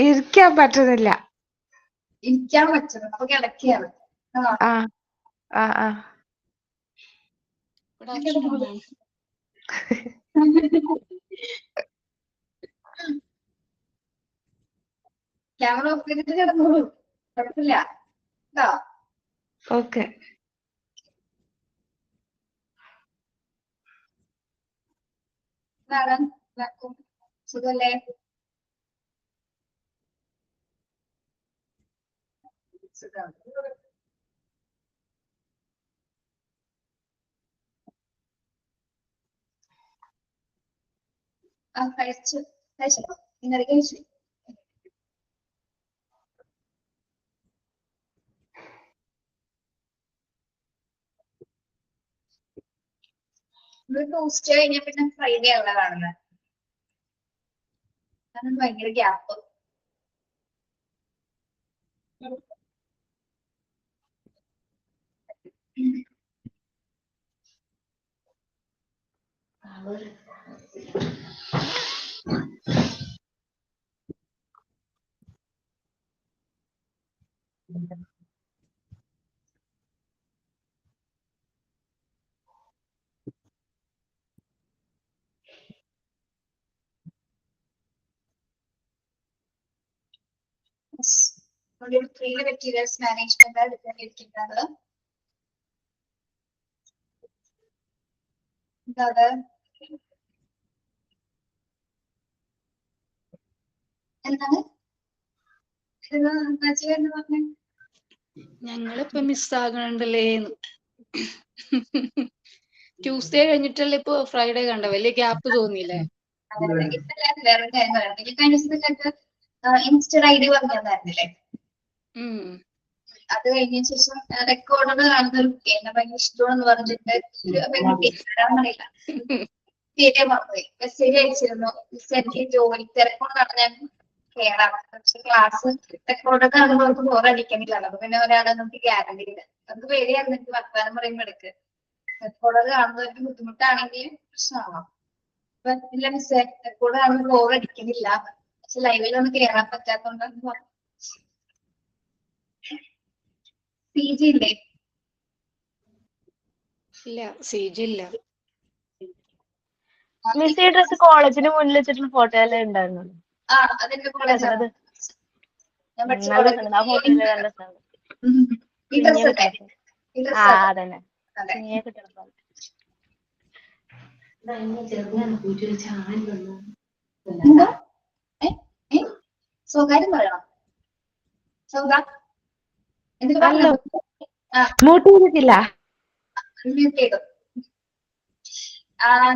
ഇരിക്കാൻ പറ്റുന്നില്ല. ഇരിക്കാൻ പറ്റുന്നു. അപ്പൊ കിടക്കുകയാണ്. ആ ആ ആ ക്യാമറ ഓഫ് ചെയ്തിട്ട് കിടന്നോളൂ, കുഴപ്പമില്ല കേട്ടോ. ഓക്കെ. സുഖല്ലേ? കഴിച്ചു. ഇന്നലെ കഴിച്ചു. ട്യൂസ്ഡേ കഴിഞ്ഞ പിന്നെ ഫ്രൈഡേ ആണല്ലോ കാണുന്നത്. അതാണ് ഭയങ്കര ഗ്യാപ്പ്. Materials management എടുക്കേണ്ടിയിരിക്കുന്നത്. എന്താണ് പറഞ്ഞേ? ഞങ്ങളിപ്പോ മിസ്സാകണ്ടല്ലേ. ട്യൂസ്ഡേ കഴിഞ്ഞിട്ടല്ലേ ഇപ്പൊ ഫ്രൈഡേ കണ്ട, വലിയ ഗ്യാപ്പ് തോന്നിയില്ലേ? വേറെ കാര്യം പറയാം. കഴിഞ്ഞ ദിവസം ഇൻസ്റ്റ ഐഡി പറഞ്ഞു തന്നായിരുന്നില്ലേ? അത് കഴിഞ്ഞ ശേഷം റെക്കോർഡർ കാണുന്ന ഒരു കുട്ടി എന്നെ ഭയങ്കര ഇഷ്ടമാണെന്ന് പറഞ്ഞിട്ട് അറിയില്ല, തീരെ മറന്നുപോയി. മെസ്സേജ് അയച്ചിരുന്നു. എനിക്ക് ജോലി തിരക്കൊണ്ടാണ് ഞാൻ കേറാം, പക്ഷെ ക്ലാസ് റെക്കോർഡർ കാണുമ്പോൾ നമുക്ക് ബോറടിക്കണില്ല. അപ്പൊ പിന്നെ ഒരാളെ നമുക്ക് ഗ്യാരണ്ടി ഇല്ല. നമുക്ക് പേടിയായിരുന്നു എനിക്ക് വർത്താനം പറയുമ്പോൾ എടുക്ക്. റെക്കോർഡർ കാണുന്നവർക്ക് ബുദ്ധിമുട്ടാണെങ്കിൽ പ്രശ്നമാണോ? അപ്പൊ ഇല്ല മിസ്സേ, റെക്കോർഡ് കാണുമ്പോൾ ബോറടിക്കണില്ല, പക്ഷെ ലൈവിൽ ഒന്ന് കേറാൻ പറ്റാത്തോണ്ടാണ്. CG ഇല്ലേ? ഇല്ല, CG ഇല്ല. മിസ് ഈ ഡ്രസ് കോളേജിന് മുന്നിൽ വെച്ചിട്ടുള്ള ഫോട്ടോ എല്ലാം ഉണ്ടായിരുന്നു. അതെന്റെ കോളേജാണ്. അതന്നെ സ്വകാര്യം പറയണം.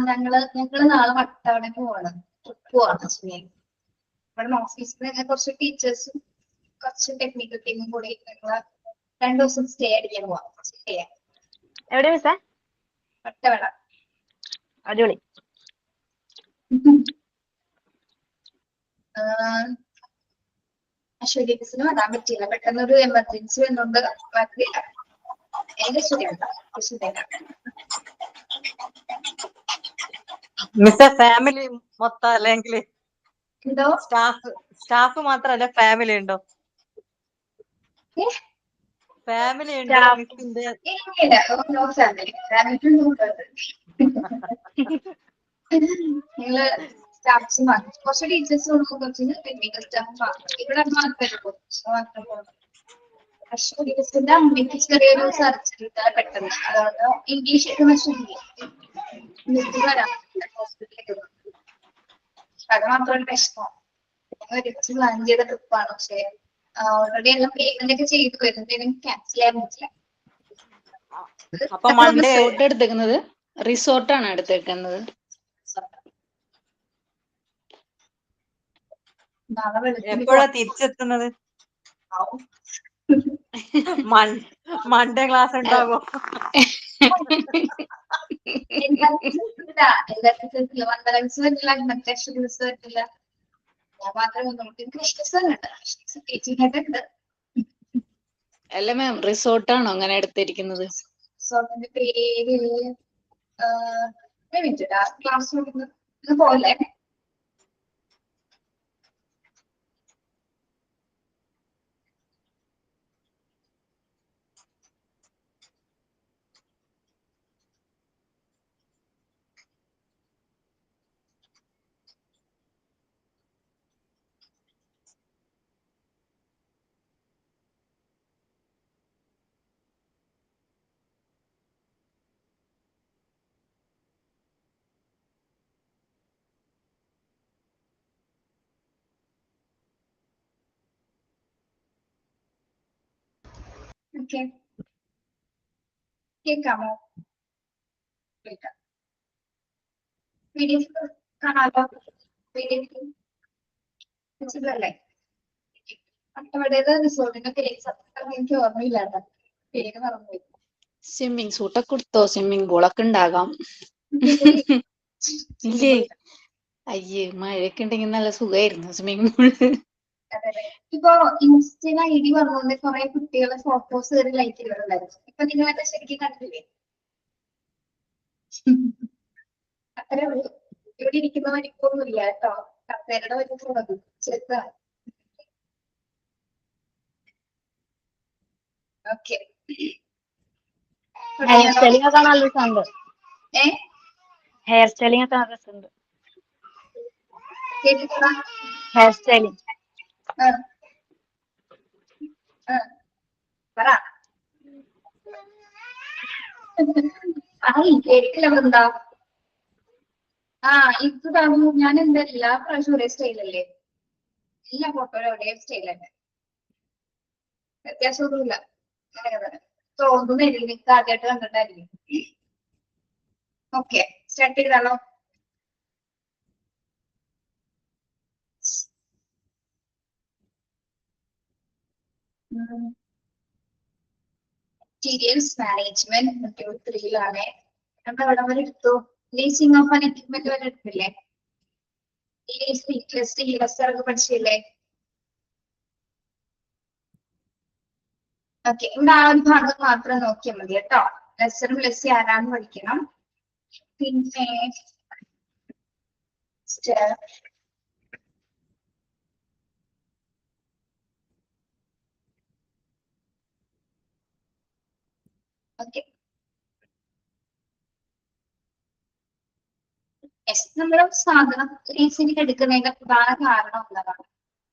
ഞങ്ങള് നാളെ വട്ടവടക്ക് പോകണം. ട്രിപ്പ് പോവാണ്. ഇവിടെ ഓഫീസിൽ കുറച്ച് ടീച്ചേഴ്സും കുറച്ച് ടെക്നിക്കൽ ടീമും കൂടി ഞങ്ങള് 2 ദിവസം സ്റ്റേ അടിക്കാൻ പോവാം. എവിടെ മിസ്സേ? വട്ടവട. അടിപൊളി. അശ്വതി ബസ്സിന് വരാൻ പറ്റിയില്ല, പെട്ടെന്നൊരു എമർജൻസി വന്നുകൊണ്ട് മിസ്സേ ഫാമിലി മൊത്തം അല്ലെങ്കിൽ എന്തോ സ്റ്റാഫ് മാത്രല്ല ഫാമിലി ഉണ്ടോ? ഫാമിലി ഉണ്ടോ മിസ്സിന്റെ? നിങ്ങള് സ്റ്റാഫ്സ് മാത്രം, കുറച്ച് ടീച്ചേഴ്സ് കൊടുക്കും, കുറച്ച് ടെക്നിക്കൽ സ്റ്റാഫ് മാത്രം. ഇവിടെ അശ്വതിന്റെ അമ്മയ്ക്ക് ചെറിയൊരു സർജറി പെട്ടെന്ന്, അതുകൊണ്ട് ഇംഗ്ലീഷ് വരാം ഹോസ്പിറ്റലിലേക്ക്. അത് മാത്രമൊരു പ്രശ്നം. ഒരുമിച്ച് പ്ലാൻ ചെയ്ത ട്രിപ്പാണ്, പക്ഷെ ഓൾറെഡി എല്ലാം പേയ്മെന്റ് ഒക്കെ ചെയ്തു വരുന്നതിനും ക്യാൻസൽ ചെയ്യാൻ പറ്റില്ല. റിസോർട്ട് എടുത്തേക്കുന്നത്? റിസോർട്ടാണ് എടുത്തേക്കുന്നത്. എപ്പോഴാ തിരിച്ചെത്തുന്നത്? മൺഡേ ക്ലാസ് ഉണ്ടാവോ? അല്ല മാം, റിസോർട്ടാണോ അങ്ങനെ എടുത്തിരിക്കുന്നത്? റിസോർട്ടിന്റെ പേര് ക്ലാസ് പോലെ ഓക്കെ, കേൾക്കാമോ? കേൾക്കാം. PDF കാണാലോ? PDF അല്ലേ? അട്ടവടേത് റിസോർട്ടിന്റെ പേര് സത്യം എനിക്ക് ഓർമ്മയില്ല കേട്ടോ, പേര് മറന്നുപോയി. സ്വിമ്മിങ് സൂട്ടൊക്കെ കൊടുത്തോ? സ്വിമ്മിങ് പൂളൊക്കെ ഉണ്ടാകാം. ഇല്ലേ? അയ്യേ, മഴയൊക്കെ ഉണ്ടെങ്കിൽ നല്ല സുഖമായിരുന്നു സ്വിമ്മിങ് പൂള്. അതെ. ഇപ്പൊ ഇൻസ്റ്റയിൽ ID വന്നുകൊണ്ട് കുറെ കുട്ടികളെ ഫോട്ടോസ് ലൈക്ക് ചെയ്തിട്ടുണ്ടായിരുന്നു. ഇപ്പൊ നിങ്ങളൊക്കെ ശരിക്കും കണ്ടില്ലേ? അത്രേ ഉള്ളൂ. ഇവിടെ ഇരിക്കുന്ന വലിപ്പൊന്നുമില്ല കേട്ടോ, കസേരയുടെ വലിപ്പമുള്ളത് ചെറുതാണ്. ഓക്കെ, ഹെയർ സ്റ്റൈലിംഗ് ഒക്കെ നല്ല രസമുണ്ട്. ഏ ഹെയർ സ്റ്റൈലിംഗ് ഒക്കെ നല്ല രസമുണ്ട്. കേട്ടിട്ടുള്ള ഹെയർ സ്റ്റൈലിംഗ് പറ. കേട്ടില്ല എന്താ? ഇത് പറഞ്ഞു. ഞാൻ എന്താ എല്ലാ പ്രാവശ്യം ഒരേ സ്റ്റൈലല്ലേ? എല്ലാ ഫോട്ടോയിലും ഒരേ സ്റ്റൈൽ തന്നെ, വ്യത്യാസമൊന്നുമില്ല. അങ്ങനെ തന്നെ തോന്നുന്നില്ല, നിങ്ങൾക്ക് ആദ്യമായിട്ട് കണ്ടിട്ടായിരിക്കും. ഓക്കെ, സ്റ്റാർട്ട് ചെയ്താലോ? മെറ്റീരിയൽസ് മാനേജ്മെന്റ് 3-ലാണ്. നമ്മൾ അവിടെ വരെ എടുത്തു. ലീസിംഗ് ഓഫ് ആൻ എക്യുപ്മെന്റ് വരെ എടുത്തില്ലേ? ഒക്കെ പഠിച്ചില്ലേ? ഓക്കെ, ഇവിടെ ആ ഒരു ഭാഗം മാത്രം നോക്കിയാൽ മതി കേട്ടോ. ലെസറും ലെസ്സി ആരാന്ന് പഠിക്കണം. പിന്നെ ഓക്കെ, നമ്മൾ സാധനം ലീസിംഗിന് എടുക്കുന്നതിന്റെ പ്രധാന കാരണം എന്താണ്?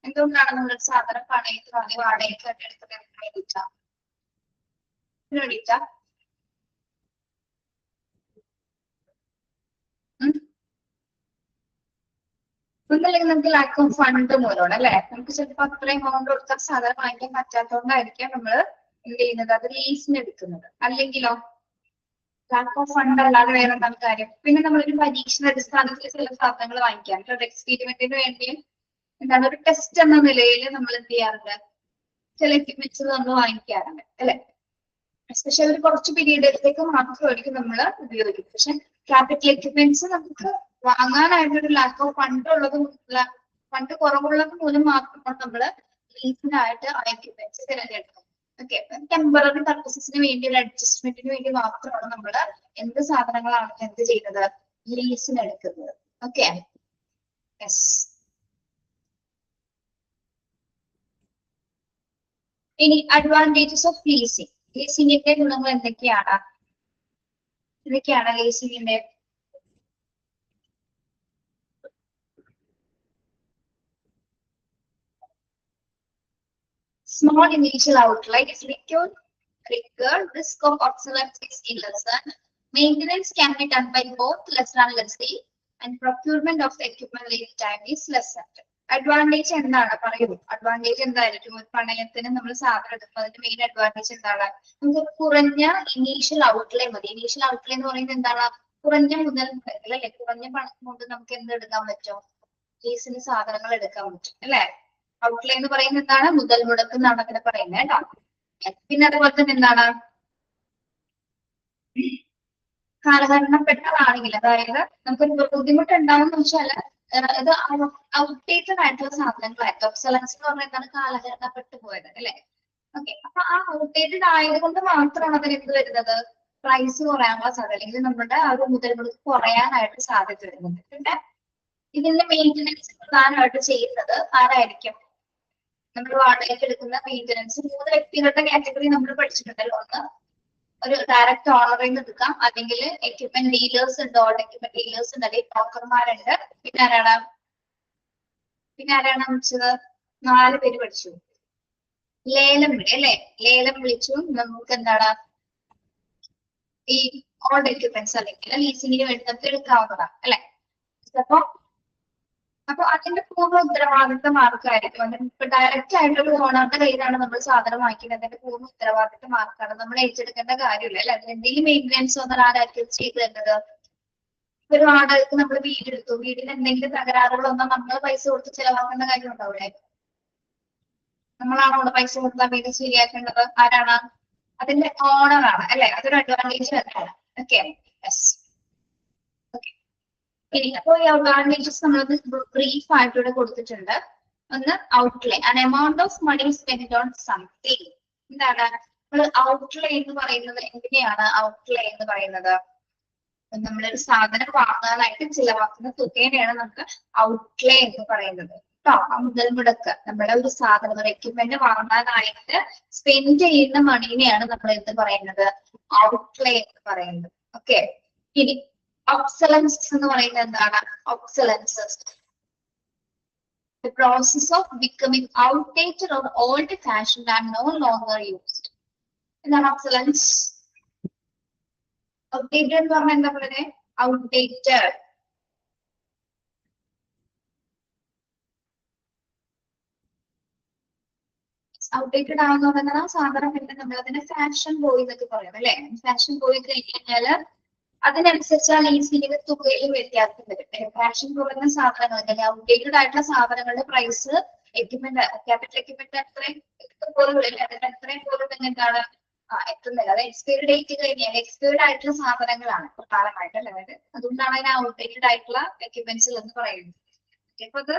എന്തുകൊണ്ടാണ് നമ്മൾ സാധനം പണയത്ത് വാങ്ങി വാടകയ്ക്ക് എടുക്കുന്നത്? വേണ്ടിയിട്ടാ? ഒന്നല്ലെങ്കിൽ നമുക്ക് ലാക്ക് ഓഫ് ഫണ്ട് മൂലമാണ് അല്ലെ? നമുക്ക് ചിലപ്പോൾ അത്രയും എമൗണ്ട് കൊടുത്താൽ സാധനം വാങ്ങിക്കാൻ പറ്റാത്തതുകൊണ്ടായിരിക്കാം നമ്മൾ എന്ത് ചെയ്യുന്നത്, അത് ലീസിന് എടുക്കുന്നത്. അല്ലെങ്കിലോ ലാക്ക് ഓഫ് ഫണ്ട് അല്ലാതെ വേറെ എന്താണ് കാര്യം? പിന്നെ നമ്മളൊരു പരീക്ഷണ അടിസ്ഥാനത്തിൽ ചില സാധനങ്ങൾ വാങ്ങിക്കാം. ഒരു എക്സ്പെരിമെന്റിന് വേണ്ടിയും എന്താണ് ഒരു ടെസ്റ്റ് എന്ന നിലയിൽ നമ്മൾ എന്ത് ചെയ്യാറുണ്ട്, ചില എക്യുപ്മെന്റ്സ് നമ്മൾ വാങ്ങിക്കാറുണ്ട് അല്ലെ? എസ്പെഷ്യലി ഒരു കുറച്ച് പീരീഡിലേക്ക് മാത്രമായിരിക്കും നമ്മൾ ഉപയോഗിക്കും. പക്ഷെ ക്യാപിറ്റൽ എക്യുപ്മെന്റ്സ് നമുക്ക് വാങ്ങാനായിട്ടൊരു ലാക്ക് ഓഫ് ഫണ്ട് ഫണ്ട് കുറവുള്ളത് മൂലം മാത്രമാണ് നമ്മൾ ലീസിനായിട്ട് ആ എക്യുപ്മെന്റ്സ് തിരഞ്ഞെടുക്കുന്നത്. ഓക്കെ, ടെമ്പററി പർപ്പസസിന് വേണ്ടി, ഒരു അഡ്ജസ്റ്റ്മെന്റിന് വേണ്ടി മാത്രമാണ് നമ്മൾ എന്ത് സാധനങ്ങളാണ് എന്ത് ചെയ്യുന്നത്, ലീസിന് എടുക്കുന്നത്. Okay, yes. ഇനി അഡ്വാൻറ്റേജസ് ഓഫ് ലീസിംഗ്. ലീസിംഗിന്റെ ഗുണങ്ങൾ എന്തൊക്കെയാണ്? ലീസിംഗിന്റെ small initial outlay is required. Risk of obsolescence is lessened. Maintenance can be done by both lessor and lessee, and procurement of the equipment lead time is lessened. Advantage എന്താണ് പറയൂ? Advantage എന്തായിരിക്കും? ഒരു പണയത്തിന് നമ്മൾ സാധനം എടുക്കുമ്പോൾ അതിന്റെ മെയിൻ അഡ്വാൻറ്റേജ് എന്താണ്? നമുക്ക് കുറഞ്ഞ ഇനീഷ്യൽ ഔട്ട്ലേ മതി. ഇനീഷ്യൽ ഔട്ട്ലേ എന്ന് പറയുന്നത് എന്താണ്? കുറഞ്ഞ മുതൽ മുടക്കിൽ അല്ലെ? കുറഞ്ഞ പണം കൊണ്ട് നമുക്ക് എന്ത് എടുക്കാൻ പറ്റും? ലീസിന് സാധനങ്ങൾ എടുക്കാൻ പറ്റും അല്ലെ? ഔട്ട്ലൈൻ എന്ന് പറയുന്നത് എന്താണ്? മുതൽ മുടക്ക് എന്നാണ് അങ്ങനെ പറയുന്നത് കേട്ടോ. പിന്നെ അതുപോലെ തന്നെ എന്താണ്? കാലഹരണപ്പെട്ടതാണെങ്കിൽ, അതായത് നമുക്കൊരു ബുദ്ധിമുട്ടുണ്ടാവുന്ന വെച്ചാല് ഇത് ഔട്ട്ഡേറ്റഡ് ആയിട്ടുള്ള സാധനങ്ങളായിട്ട് ഒബ്സലൻസ് എന്ന് പറഞ്ഞാൽ എന്താണ്? കാലഹരണപ്പെട്ടു പോയത് അല്ലെ? ഓക്കെ, അപ്പൊ ആ ഔട്ട്ഡേറ്റഡ് ആയതുകൊണ്ട് മാത്രമാണ് അതിന് എന്ത് വരുന്നത്? പ്രൈസ് കുറയാനുള്ള സാധ്യത, അല്ലെങ്കിൽ നമ്മുടെ ആ ഒരു മുതൽ മുടക്ക് കുറയാനായിട്ട് സാധ്യത വരുന്നുണ്ട്. പിന്നെ ഇതിന്റെ മെയിൻ്റനൻസ് പ്രധാനമായിട്ട് ചെയ്യുന്നത് ആരായിരിക്കും? നമ്മൾ വാടകയ്ക്ക് എടുക്കുന്ന മെയിൻ്റനൻസ് 3 വ്യക്തികളുടെ കാറ്റഗറി നമ്മൾ പഠിച്ചിട്ടുണ്ടല്ലോ. ഒന്ന് ഒരു ഡയറക്റ്റ് ഓണറിൽ നിന്ന് എടുക്കാം, അല്ലെങ്കിൽ എക്യുപ്മെന്റ് ഡീലേഴ്സ് ഉണ്ട്, ഓൾഡ് എക്യുപ്മെന്റ് ഡീലേഴ്സ് ഉണ്ട്, അല്ലെങ്കിൽ ബ്രോക്കർമാരുണ്ട്. പിന്നെ ആരാണ് വിളിച്ചത്? 4 പേര് പഠിച്ചു. ലേലം വിളി അല്ലെ? ലേലം വിളിച്ചു നമുക്ക് എന്താണ് ഈ ഓൾഡ് എക്യുപ്മെന്റ്സ് അല്ലെങ്കിൽ ലീസിംഗിന് വേണ്ടി നമുക്ക് എടുക്കാവുന്നതാണ് അല്ലെ? അപ്പൊ അപ്പൊ അതിന്റെ പൂർണ്ണ ഉത്തരവാദിത്തം ആർക്കായിരിക്കും? അതിന് ഇപ്പൊ ഡയറക്റ്റ് ആയിട്ടൊരു ഓണറുടെ കയ്യിലാണ് നമ്മൾ സാധനം വാങ്ങിക്കുന്നത്. അതിന്റെ പൂർണ്ണ ഉത്തരവാദിത്തം ആർക്കാണ്? നമ്മൾ ഏറ്റെടുക്കേണ്ട കാര്യമില്ല അല്ലെ? അതിന് എന്തെങ്കിലും മെയിൻ്റെനൻസ് വന്നാൽ ആരായിരിക്കും ചെയ്തു തരുന്നത്? ഒരു വാടകയ്ക്ക് നമ്മൾ വീടെടുത്തു, വീടിന് എന്തെങ്കിലും തകരാറുകൾ വന്നാൽ നമ്മൾ പൈസ കൊടുത്ത് ചെലവാക്കേണ്ട കാര്യം ഉണ്ടാവില്ലേ? നമ്മളാണോ അവിടെ പൈസ കൊടുത്താൽ വീട് ശരിയാക്കേണ്ടത്? ആരാണ്? അതിന്റെ ഓണറാണ് അല്ലെ? അതൊരു അഡ്വാൻറ്റേജ് തന്നെയാണ്. Okay, yes. ഇനി അപ്പോ ഈ അഡ്വാൻറ്റേജസ് നമ്മളൊന്ന് ബ്രീഫ് ആയിട്ട് ഇവിടെ കൊടുത്തിട്ടുണ്ട്. ഒന്ന് outlay, an amount of money spend on something. എന്താണ് നമ്മൾ ഔട്ട്ലേ എന്ന് പറയുന്നത്? എങ്ങനെയാണ് ഔട്ട്ലേ എന്ന് പറയുന്നത്? നമ്മളൊരു സാധനം വാങ്ങാനായിട്ട് ചിലവാക്കുന്ന തുകയാണ് നമുക്ക് ഔട്ട്ലേ എന്ന് പറയുന്നത് കേട്ടോ. മുതൽ മുടക്ക്, നമ്മുടെ ഒരു സാധനം, ഒരു എക്യുപ്മെന്റ് വാങ്ങാനായിട്ട് സ്പെൻഡ് ചെയ്യുന്ന മണീനെയാണ് നമ്മൾ എന്ത് പറയുന്നത്? ഔട്ട്ലേ എന്ന് പറയുന്നത്. ഓക്കെ, ഇനി ഒബ്സലൻസ് എന്ന് പറയുന്നത് എന്താണ്? ഒബ്സലൻസസ്, the process of becoming outdated or old fashioned and no longer used. എന്താണ് ഒബ്സലൻസ്? ഔട്ട്ഡേറ്റഡ് എന്ന് പറഞ്ഞാൽ എന്താ പറയുന്നത്? ഔട്ട്ഡേറ്റഡ്. ഔട്ട്ഡേറ്റഡ് ആണെന്ന് പറഞ്ഞാൽ സാധാരണ പിന്നെ നമ്മൾ അതിനെ ഫാഷൻ പോയി എന്നൊക്കെ പറയും അല്ലെ? ഫാഷൻ പോയി കഴിഞ്ഞാല് അതിനനുസരിച്ച് ആ ലീസിങ്ങിന്റെ തുകയിൽ വ്യത്യാസം വരും. ഫാഷൻ കുറഞ്ഞ സാധനങ്ങൾ അല്ലെങ്കിൽ ഔട്ട്ഡേറ്റഡ് ആയിട്ടുള്ള സാധനങ്ങളുടെ പ്രൈസ് എക്യുപ്മെന്റ്, ക്യാപിറ്റൽ എക്യുപ്മെന്റ് അത്രയും പോലും അത്രയും പോലും തന്നെ എന്താണ് എത്തുന്നില്ല. അത് എക്സ്പയറി ഡേറ്റ് കഴിഞ്ഞാൽ എക്സ്പയർഡ് ആയിട്ടുള്ള സാധനങ്ങളാണ് പ്രധാനമായിട്ട് അല്ലേ? അതുകൊണ്ടാണ് അതിന് ഔട്ട്ഡേറ്റഡ് ആയിട്ടുള്ള എക്യുപ്മെന്റ്സ് എന്ന് പറയുന്നത്. അപ്പൊ അത്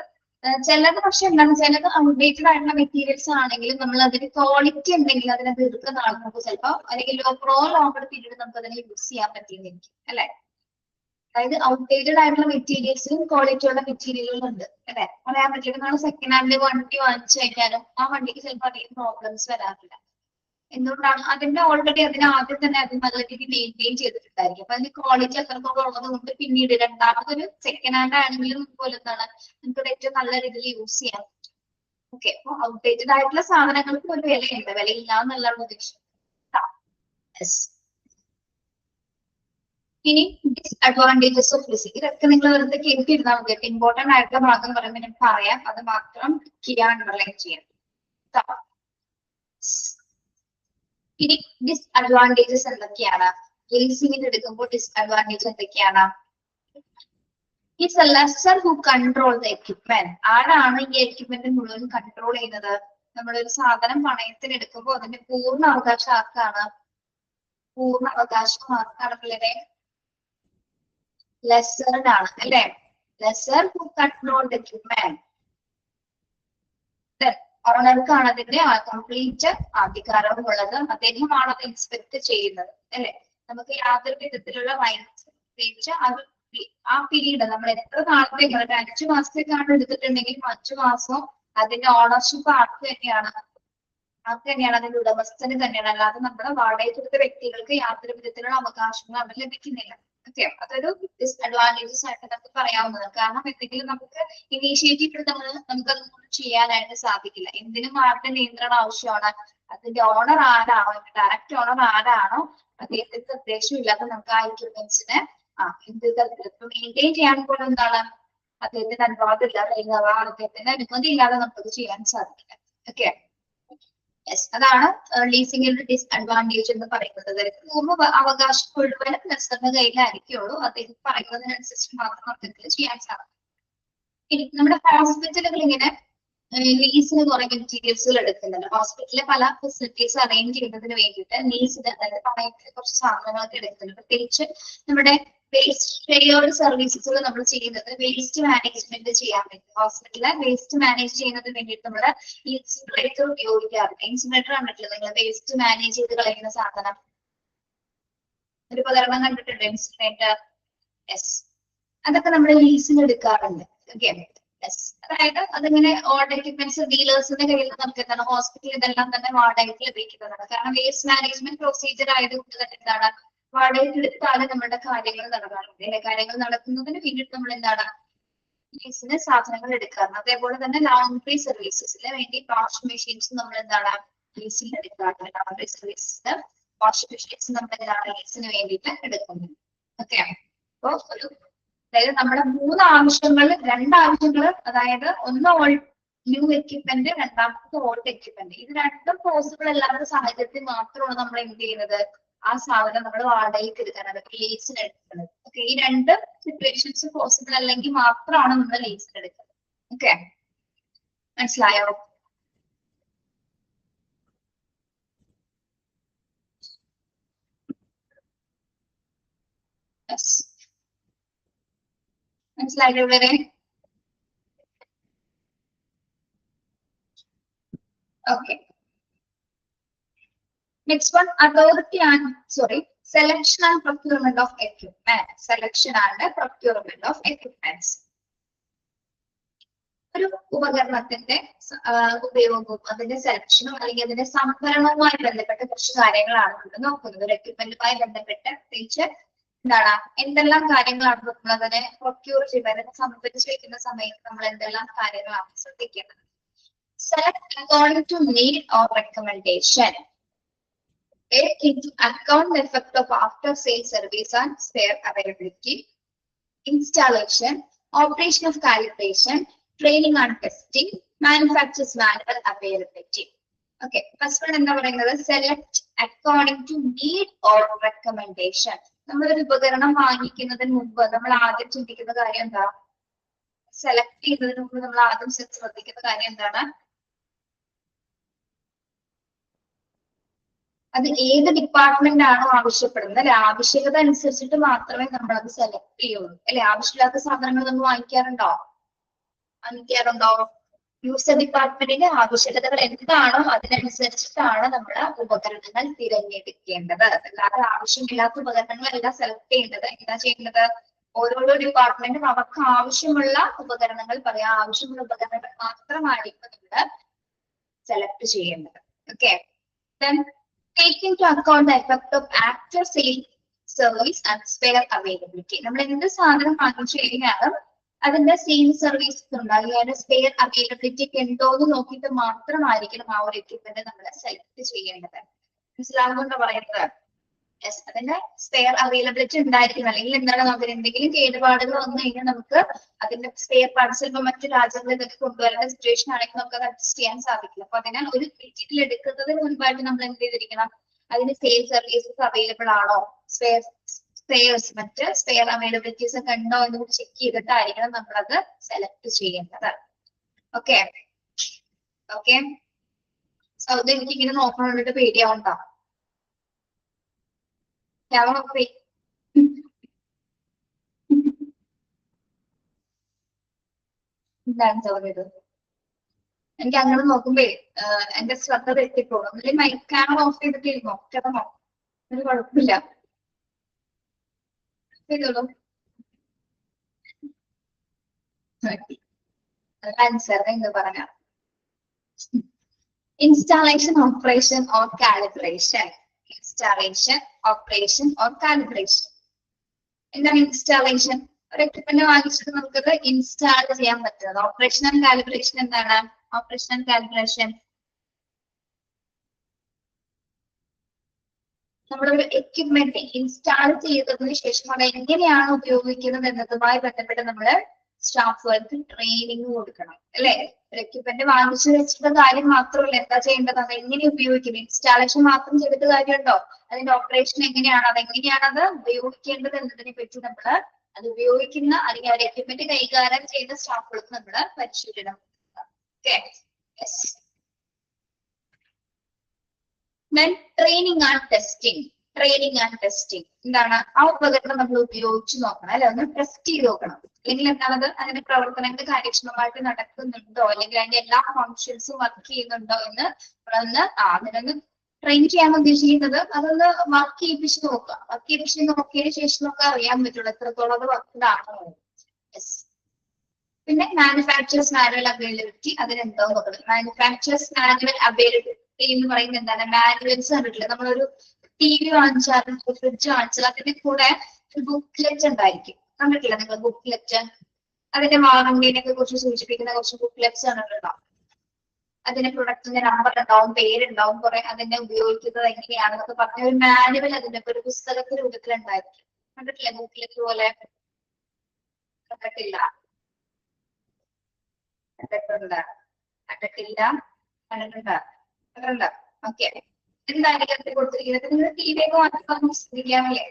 ചിലത് പക്ഷെ എന്താണ്, ചിലത് ഔട്ട്ഡേറ്റഡ് ആയിട്ടുള്ള മെറ്റീരിയൽസ് ആണെങ്കിലും നമ്മൾ അതിന് ക്വാളിറ്റി ഉണ്ടെങ്കിൽ അതിനെ ദീർഘനാൾ നമുക്ക് ചിലപ്പോ അല്ലെങ്കിൽ ലോങ്ങർ പീരീഡ് നമുക്ക് അതിനെ യൂസ് ചെയ്യാൻ പറ്റിയെന്നിരിക്കും അല്ലെ? അതായത് ഔട്ട്ഡേറ്റഡ് ആയിട്ടുള്ള മെറ്റീരിയൽസിലും ക്വാളിറ്റിയുള്ള മെറ്റീരിയലുകളും ഉണ്ട് അല്ലെ? പറയാൻ പറ്റില്ല. നമ്മൾ സെക്കൻഡ് ഹാൻഡ് വണ്ടി വാങ്ങിച്ചു കഴിഞ്ഞാലും ആ വണ്ടിക്ക് ചിലപ്പോൾ അധികം പ്രോബ്ലംസ് വരാറില്ല. എന്തുകൊണ്ടാണ്? അതിന്റെ ഓൾറെഡി അതിന് ആദ്യം തന്നെ അത് നല്ല രീതിയിൽ മെയിൻറ്റെയിൻ ചെയ്തിട്ടുണ്ടായിരിക്കും. അപ്പൊ അതിന് ക്വാളിറ്റി എത്രത്തോളം ഉള്ളത് കൊണ്ട് പിന്നീട് രണ്ടാമതൊരു സെക്കൻഡ് ഹാൻഡ് ആണെങ്കിലും പോലെ എന്താണ് നമുക്ക് ഏറ്റവും നല്ല രീതിയിൽ യൂസ് ചെയ്യാം. ഓക്കെ, അപ്പൊ ഔട്ട്ഡേറ്റഡ് ആയിട്ടുള്ള സാധനങ്ങൾക്ക് ഒരു വിലയുണ്ട്, വിലയില്ല എന്നുള്ളതാണ് ഉദ്ദേശം. ഇനി ഡിസ്അഡ്വാൻറ്റേജസ് ഓഫ് ലീസിംഗ്. ഇതൊക്കെ നിങ്ങൾ വെറുതെ കേട്ടിരുന്നാൽ മതി. ഇമ്പോർട്ടന്റ് ആയിട്ടുള്ള ഭാഗം എന്ന് പറയുമ്പോൾ ഞാൻ പറയാം, അത് മാത്രം അണ്ടർലൈൻ ചെയ്യാം. ഇനി ഡിസ്അഡ്വാൻറ്റേജസ് എന്തൊക്കെയാണ്? ലീസിംഗിന് എടുക്കുമ്പോൾ ഡിസ്അഡ്വാൻറ്റേജ് എന്തൊക്കെയാണ്? It's a lessor who control the equipment. ആരാണ് ഈ എക്യുപ്മെന്റ് മുഴുവൻ കൺട്രോൾ ചെയ്യുന്നത്? നമ്മളൊരു സാധനം പണയത്തിന് എടുക്കുമ്പോൾ അതിന്റെ പൂർണ്ണ അവകാശം ആർക്കാണ്? പൂർണ്ണ അവകാശം ആർക്കാണ് പിള്ളേരെ? ലെസറിനാണ് അല്ലെ? Lessor who control the equipment. ഓണർക്കാണ് അതിന്റെ കംപ്ലീറ്റ് അധികാരവും ഉള്ളത്. അദ്ദേഹമാണ് അത് ഇൻസ്പെക്ട് ചെയ്യുന്നത് അല്ലെ? നമുക്ക് യാതൊരു വിധത്തിലുള്ള റൈറ്റ്സ്, പ്രത്യേകിച്ച് ആ പീരീഡ് നമ്മൾ എത്ര നാളത്തേക്ക്, 5 മാസത്തേക്കാണ് എടുത്തിട്ടുണ്ടെങ്കിൽ 5 മാസം അതിന്റെ ഓണർഷിപ്പ് ആർക്ക് തന്നെയാണ്? അതിന്റെ ഉടമസ്ഥന് തന്നെയാണ്. അല്ലാതെ നമ്മുടെ വാടകയ്ക്ക് എടുത്ത വ്യക്തികൾക്ക് യാതൊരു വിധത്തിലുള്ള അവകാശങ്ങളും അവിടെ ലഭിക്കുന്നില്ല. ഓക്കെ, അതൊരു ഡിസ്അഡ്വാൻറ്റേജസ് ആയിട്ട് നമുക്ക് പറയാവുന്നതാണ്. കാരണം എന്തെങ്കിലും നമുക്ക് ഇനീഷ്യേറ്റീവ് എടുത്ത് നമുക്കതൊന്നും ചെയ്യാനായിട്ട് സാധിക്കില്ല. എന്തിനും ആരുടെ നിയന്ത്രണം ആവശ്യമാണ്? അതിന്റെ ഓണർ ആരാണോ, ഡയറക്റ്റ് ഓണർ ആരാണോ, അദ്ദേഹത്തിന്റെ നിർദ്ദേശം ഇല്ലാതെ നമുക്ക് ആ എക്യുപ്മെന്റ്സിനെ എന്ത് തരത്തിലും മെയിൻറ്റെയിൻ ചെയ്യാൻ പോലും എന്താണ് അദ്ദേഹത്തിന്റെ അനുവാദം ഇല്ലാതെ അല്ലെങ്കിൽ അദ്ദേഹത്തിന്റെ അനുമതി ഇല്ലാതെ നമുക്കത് ചെയ്യാൻ സാധിക്കില്ല. ഓക്കെ, യെസ്, അതാണ് ലീസിംഗിന്റെ ഡിസ്അഡ്വാൻറ്റേജ് എന്ന് പറയുന്നത്. പൂർണ്ണ അവകാശം മുഴുവൻ ലെസറിന്റെ കയ്യിലായിരിക്കുള്ളൂ. അദ്ദേഹം പറയുന്നതിനനുസരിച്ച് മാത്രം നമുക്ക് ചെയ്യാൻ സാധിക്കും. ഇനി നമ്മുടെ ഹോസ്പിറ്റലുകൾ ഇങ്ങനെ ലീസിന് കുറെ മെറ്റീരിയൽസുകൾ എടുക്കുന്നുണ്ട്. ഹോസ്പിറ്റലിലെ പല ഫെസിലിറ്റീസ് അറേഞ്ച് ചെയ്യുന്നതിന് വേണ്ടിയിട്ട് ലീസിന്, അതായത് പണയത്തിന് കുറച്ച് സാധനങ്ങളൊക്കെ എടുക്കുന്നുണ്ട്. പ്രത്യേകിച്ച് നമ്മുടെ വേസ്റ്റ് ഷെയർഡ് സർവീസസുകൾ നമ്മൾ ചെയ്യുന്നത് വേസ്റ്റ് മാനേജ്മെന്റ് ചെയ്യാൻ വേണ്ടി. ഹോസ്പിറ്റലിലെ വേസ്റ്റ് മാനേജ് ചെയ്യുന്നതിന് വേണ്ടിയിട്ട് നമ്മൾ ഇൻസിനറേറ്റർ ഉപയോഗിക്കാറുണ്ട്. ഇൻസിനറേറ്റർ കണ്ടിട്ടില്ല നിങ്ങൾ? വേസ്റ്റ് മാനേജ് ചെയ്ത് കളയുന്ന സാധനം, ഒരു ഉപകരണം കണ്ടിട്ടുണ്ട് ഇൻസിനറേറ്റർ. യെസ്, അതൊക്കെ നമ്മൾ ലീസിന് എടുക്കാറുണ്ട്. ഓക്കെ, യെസ്, അതായത് അതിങ്ങനെ ഓൾഡ് എക്യുപ്മെന്റ്സ് ഡീലേഴ്സിന്റെ കയ്യിൽ നമുക്ക് എന്താണ് ഹോസ്പിറ്റൽ ഇതെല്ലാം തന്നെ വാടകയ്ക്ക് ലഭിക്കുന്നതാണ്. കാരണം വേസ്റ്റ് മാനേജ്മെന്റ് പ്രൊസീജിയർ ആയതുകൊണ്ട് തന്നെ എന്താണ് വാടകയ്ക്ക് എടുത്താലും നമ്മുടെ കാര്യങ്ങൾ നടക്കാറുണ്ട്. കാര്യങ്ങൾ നടക്കുന്നതിന് വേണ്ടിയിട്ട് നമ്മൾ എന്താണ് ലീസിന് സാധനങ്ങൾ എടുക്കാറുണ്ട്. അതേപോലെ തന്നെ ലോണ്ടറി സർവീസസിന് വേണ്ടി വാഷിംഗ് മെഷീൻസ് നമ്മൾ എന്താണ് ലീസിൽ എടുക്കാറുണ്ട്. ലോണ്ടറി സർവീസസിന് വാഷിംഗ് മെഷീൻസ് നമ്മൾ എന്താണ് ലീസിന് വേണ്ടിയിട്ട് എടുക്കുന്നത്. ഓക്കെ, അപ്പൊ ഒരു അതായത് നമ്മുടെ 3 ആവശ്യങ്ങൾ, 2 ആവശ്യങ്ങൾ, അതായത് ഒന്ന് ഓൾഡ് ന്യൂ എക്യുപ്മെന്റ്, രണ്ടാമത്തെ ഓൾഡ് എക്യുപ്മെന്റ്. ഇത് രണ്ടും പോസിബിൾ അല്ലാത്ത സാഹചര്യത്തിൽ മാത്രമാണ് നമ്മൾ എന്ത് ചെയ്യുന്നത്, ആ സാധനം നമ്മൾ വാടകയ്ക്ക് എടുക്കാൻ, അതൊക്കെ ലീസിന് എടുക്കുന്നത്. ഓക്കെ, ഈ 2 സിറ്റുവേഷൻസ് പോസിബിൾ അല്ലെങ്കിൽ മാത്രമാണ് നമ്മൾ ലീസിന് എടുക്കുന്നത്. ഓക്കെ, മനസ്സിലായോ? മനസ്സിലായോ ഇവിടെ? Okay, next one, authority and selection and procurement of equipment. Selection and procurement of equipments. ഒരു ഉപകരണത്തിന്റെ ഉപയോഗവും അതിന്റെ സെലക്ഷനും അല്ലെങ്കിൽ അതിന്റെ സംഭരണവുമായി ബന്ധപ്പെട്ട കുറച്ച് കാര്യങ്ങളാണ് നമ്മൾ നോക്കുന്നത്. ഒരു എക്യുപ്മെന്റുമായി ബന്ധപ്പെട്ട് പ്രത്യേകിച്ച് എന്താണ്, എന്തെല്ലാം കാര്യങ്ങളാണ് നമ്മൾ അതിനെ പ്രൊക്യൂർ ചെയ്യുന്നത്, സംഭരിച്ച് വെക്കുന്ന സമയത്ത് നമ്മൾ എന്തെല്ലാം കാര്യങ്ങളാണ് ശ്രദ്ധിക്കേണ്ടത്. Select according to need or recommendation. Take into account the effect of after sale service and spare availability, installation, operation of calibration, training and testing, manufacturer's manual availability. Okay, first one എന്താ പറയുന്നത്, select according to need or recommendation. നമ്മളൊരു ഉപകരണം വാങ്ങിക്കുന്നതിന് മുമ്പ് നമ്മൾ ആദ്യം ചിന്തിക്കുന്ന കാര്യം എന്താ, സെലക്ട് ചെയ്യുന്നതിന് മുമ്പ് നമ്മൾ ആദ്യം ശ്രദ്ധിക്കുന്ന കാര്യം എന്താണ്, അത് ഏത് ഡിപ്പാർട്ട്മെന്റ് ആണോ ആവശ്യപ്പെടുന്നത്, അല്ലെ, ആവശ്യകത അനുസരിച്ചിട്ട് മാത്രമേ നമ്മൾ അത് സെലക്ട് ചെയ്യുള്ളൂ, അല്ലെ. ആവശ്യമില്ലാത്ത സാധനങ്ങൾ നമ്മൾ വാങ്ങിക്കാറുണ്ടോ? യൂസർ ഡിപ്പാർട്ട്മെന്റിന്റെ ആവശ്യകതകൾ എന്താണോ അതിനനുസരിച്ചിട്ടാണ് നമ്മൾ ഉപകരണങ്ങൾ തിരഞ്ഞെടുക്കേണ്ടത്. അല്ലാതെ ആവശ്യമില്ലാത്ത ഉപകരണങ്ങളെല്ലാം സെലക്ട് ചെയ്യേണ്ടത്. എന്താ ചെയ്യുന്നത്, ഓരോരോ ഡിപ്പാർട്ട്മെന്റും അവർക്ക് ആവശ്യമുള്ള ഉപകരണങ്ങൾ പറയാം, ആവശ്യമുള്ള ഉപകരണങ്ങൾ മാത്രമായിരിക്കും നമ്മൾ സെലക്ട് ചെയ്യേണ്ടത്. Okay, take into account the effect of after sale service and spare availability. നമ്മൾ എന്ത് സാധനം വാങ്ങിച്ചു കഴിഞ്ഞാലും അതിന്റെ സെയിൽ സർവീസ് ഉണ്ടാകുക, അതിന്റെ സ്പെയർ അവൈലബിലിറ്റി ഉണ്ടോ എന്ന് നോക്കിയിട്ട് മാത്രമായിരിക്കണം ആ ഒരു എക്യുപ്മെന്റ് നമ്മൾ സെലക്ട് ചെയ്യേണ്ടത്. മനസ്സിലാകുന്നുണ്ടോ പറയുന്നത്? യെസ്, അതിന്റെ സ്പെയർ അവൈലബിലിറ്റി ഉണ്ടായിരിക്കണം. അല്ലെങ്കിൽ എന്താണ്, നമുക്ക് എന്തെങ്കിലും കേടുപാടുകൾ വന്നു കഴിഞ്ഞാൽ നമുക്ക് അതിന്റെ സ്പെയർ പാർട്സ് ചിലപ്പോൾ മറ്റു രാജ്യങ്ങളിലൊക്കെ കൊണ്ടുവരേണ്ട സിറ്റുവേഷൻ ആണെങ്കിൽ നമുക്ക് അത് അഡ്ജസ്റ്റ് ചെയ്യാൻ സാധിക്കില്ല. അപ്പൊ അതിനാൽ ഒരു മെറ്റീരിയൽ എടുക്കുന്നതിന് മുൻപായിട്ട് നമ്മൾ എന്ത് ചെയ്തിരിക്കണം, അതിന് സെയിൽ സർവീസസ് അവൈലബിൾ ആണോ, സ്പെയർസ് മറ്റ് സ്പെയർ അവൈലബിലിറ്റീസ് ഒക്കെ ഉണ്ടോ എന്ന് കൂടി ചെക്ക് ചെയ്തിട്ടായിരിക്കണം നമ്മളത് സെലക്ട് ചെയ്യേണ്ടത്. ഓക്കെ ഓക്കെ, സൗദ എനിക്ക് ഇങ്ങനെ നോക്കണോണ്ടിട്ട് പേടിയാവണ്ടോ? എന്താണ് ചോദ്യം? എനിക്ക് അങ്ങനെ നോക്കുമ്പോ എന്റെ ശ്രദ്ധ തെറ്റിപ്പോകും. അല്ലെങ്കിൽ മൈക്കാണോ ഓഫ് ചെയ്തിട്ടിരുന്നോ? കിടന്നോ? ഒരു കുഴപ്പമില്ല, ചെയ്തോളൂ. ആൻസർ എന്ന് പറഞ്ഞ installation, operation or calibration. Installation, operation or calibration. എന്താണ് ഇൻസ്റ്റാളേഷൻ? ഒരു എക്യുപ്മെന്റ് വാങ്ങിച്ചിട്ട് നമുക്കത് ഇൻസ്റ്റാൾ ചെയ്യാൻ പറ്റുന്നത്. ഓപ്പറേഷൻ ആൻഡ് കാലിബ്രേഷൻ എന്താണ്? ഓപ്പറേഷൻ ആൻഡ് കാലിബ്രേഷൻ നമ്മളൊരു എക്യുപ്മെന്റ് ഇൻസ്റ്റാൾ ചെയ്തതിനു ശേഷം അത് എങ്ങനെയാണ് ഉപയോഗിക്കുന്നത് എന്നതുമായി ബന്ധപ്പെട്ട് നമ്മള് സ്റ്റാഫുകൾക്ക് ട്രെയിനിങ് കൊടുക്കണം, അല്ലെ. ഒരു എക്യുപ്മെന്റ് വാങ്ങിച്ചു വെച്ചിട്ട് കാര്യം മാത്രമല്ല, എന്താ ചെയ്യേണ്ടത്, അത് എങ്ങനെ ഉപയോഗിക്കും. ഇൻസ്റ്റാളേഷൻ മാത്രം ചെയ്തിട്ട് കാര്യമുണ്ടോ? അതിന്റെ ഓപ്പറേഷൻ എങ്ങനെയാണ്, അതെങ്ങനെയാണ് അത് ഉപയോഗിക്കേണ്ടത് എന്നതിനെ പറ്റി നമ്മള് അത് ഉപയോഗിക്കുന്ന അല്ലെങ്കിൽ ആ എക്യുപ്മെന്റ് കൈകാര്യം ചെയ്യുന്ന സ്റ്റാഫുകൾക്ക് നമ്മള് പരിശീലനം. Training and testing. Training and testing എന്താണ്? ആ ഉപകരണം നമ്മൾ ഉപയോഗിച്ച് നോക്കണം, അല്ലെ, ഒന്ന് ടെസ്റ്റ് ചെയ്ത് നോക്കണം. അല്ലെങ്കിൽ എന്താണത്, അതിന്റെ പ്രവർത്തനങ്ങൾ കാര്യക്ഷമമായിട്ട് നടക്കുന്നുണ്ടോ, അല്ലെങ്കിൽ അതിന്റെ എല്ലാ ഫങ്ഷൻസും വർക്ക് ചെയ്യുന്നുണ്ടോ എന്ന് അതിനൊന്ന് ട്രെയിൻ ചെയ്യാൻ ഉദ്ദേശിക്കുന്നത്. അതൊന്ന് വർക്ക് ചെയ്യിപ്പിച്ച് നോക്കുക. വർക്ക് ചെയ്യിപ്പിച്ച് നോക്കിയതിനു ശേഷം നമുക്ക് അറിയാൻ പറ്റുള്ളൂ എത്രത്തോളം അത് വർക്ക്ഡ് ആണോ. പിന്നെ മാനുഫാക്ചറേഴ്സ് മാനുവൽ അവൈലബിലിറ്റി, അതിനെന്തോ നോക്കണം. മാനുഫാക്ചറേഴ്സ് മാനുവൽ അവൈലബിലിറ്റി എന്ന് പറയുന്നത് എന്താണ്? മാനുവൽസ് കണ്ടിട്ടില്ല, നമ്മളൊരു TV വാങ്ങിച്ചാലും ഫ്രിഡ്ജ് വാങ്ങിച്ചാലും അതിന്റെ കൂടെ ഒരു ബുക്ക്ലെറ്റ് ഉണ്ടായിരിക്കും. കണ്ടിട്ടില്ല നിങ്ങൾ ബുക്ക്ലെറ്റ്? അതിന്റെ വാറന്റിനെ കുറിച്ച് സൂചിപ്പിക്കുന്ന കുറച്ച് ബുക്ക്ലെറ്റ്സ് കണ്ടിട്ടുണ്ടാവും. അതിന്റെ പ്രൊഡക്റ്റിന്റെ നമ്പർ ഉണ്ടാവും, പേരുണ്ടാവും, കുറെ അതിന്റെ ഉപയോഗിക്കുന്നത് എങ്ങനെയാണെന്നൊക്കെ പറഞ്ഞ ഒരു മാനുവൽ അതിന്റെ ഒരു പുസ്തകത്തിന്റെ രൂപത്തിൽ ഉണ്ടായിരിക്കും. കണ്ടിട്ടില്ലേ ബുക്ക്ലെറ്റ് പോലെ? കണ്ടിട്ടില്ല, കണ്ടിട്ടുണ്ട്, കണ്ടിട്ടില്ല, കണ്ടിട്ടുണ്ട്, കണ്ടിട്ടുണ്ട്. ഓക്കെ, എന്തായിരിക്കും അതിൽ കൊടുത്തിരിക്കുന്നത്? നിങ്ങൾ ടി വി ഒക്കെ മാറ്റുമ്പോൾ ശ്രദ്ധിക്കാമല്ലേ?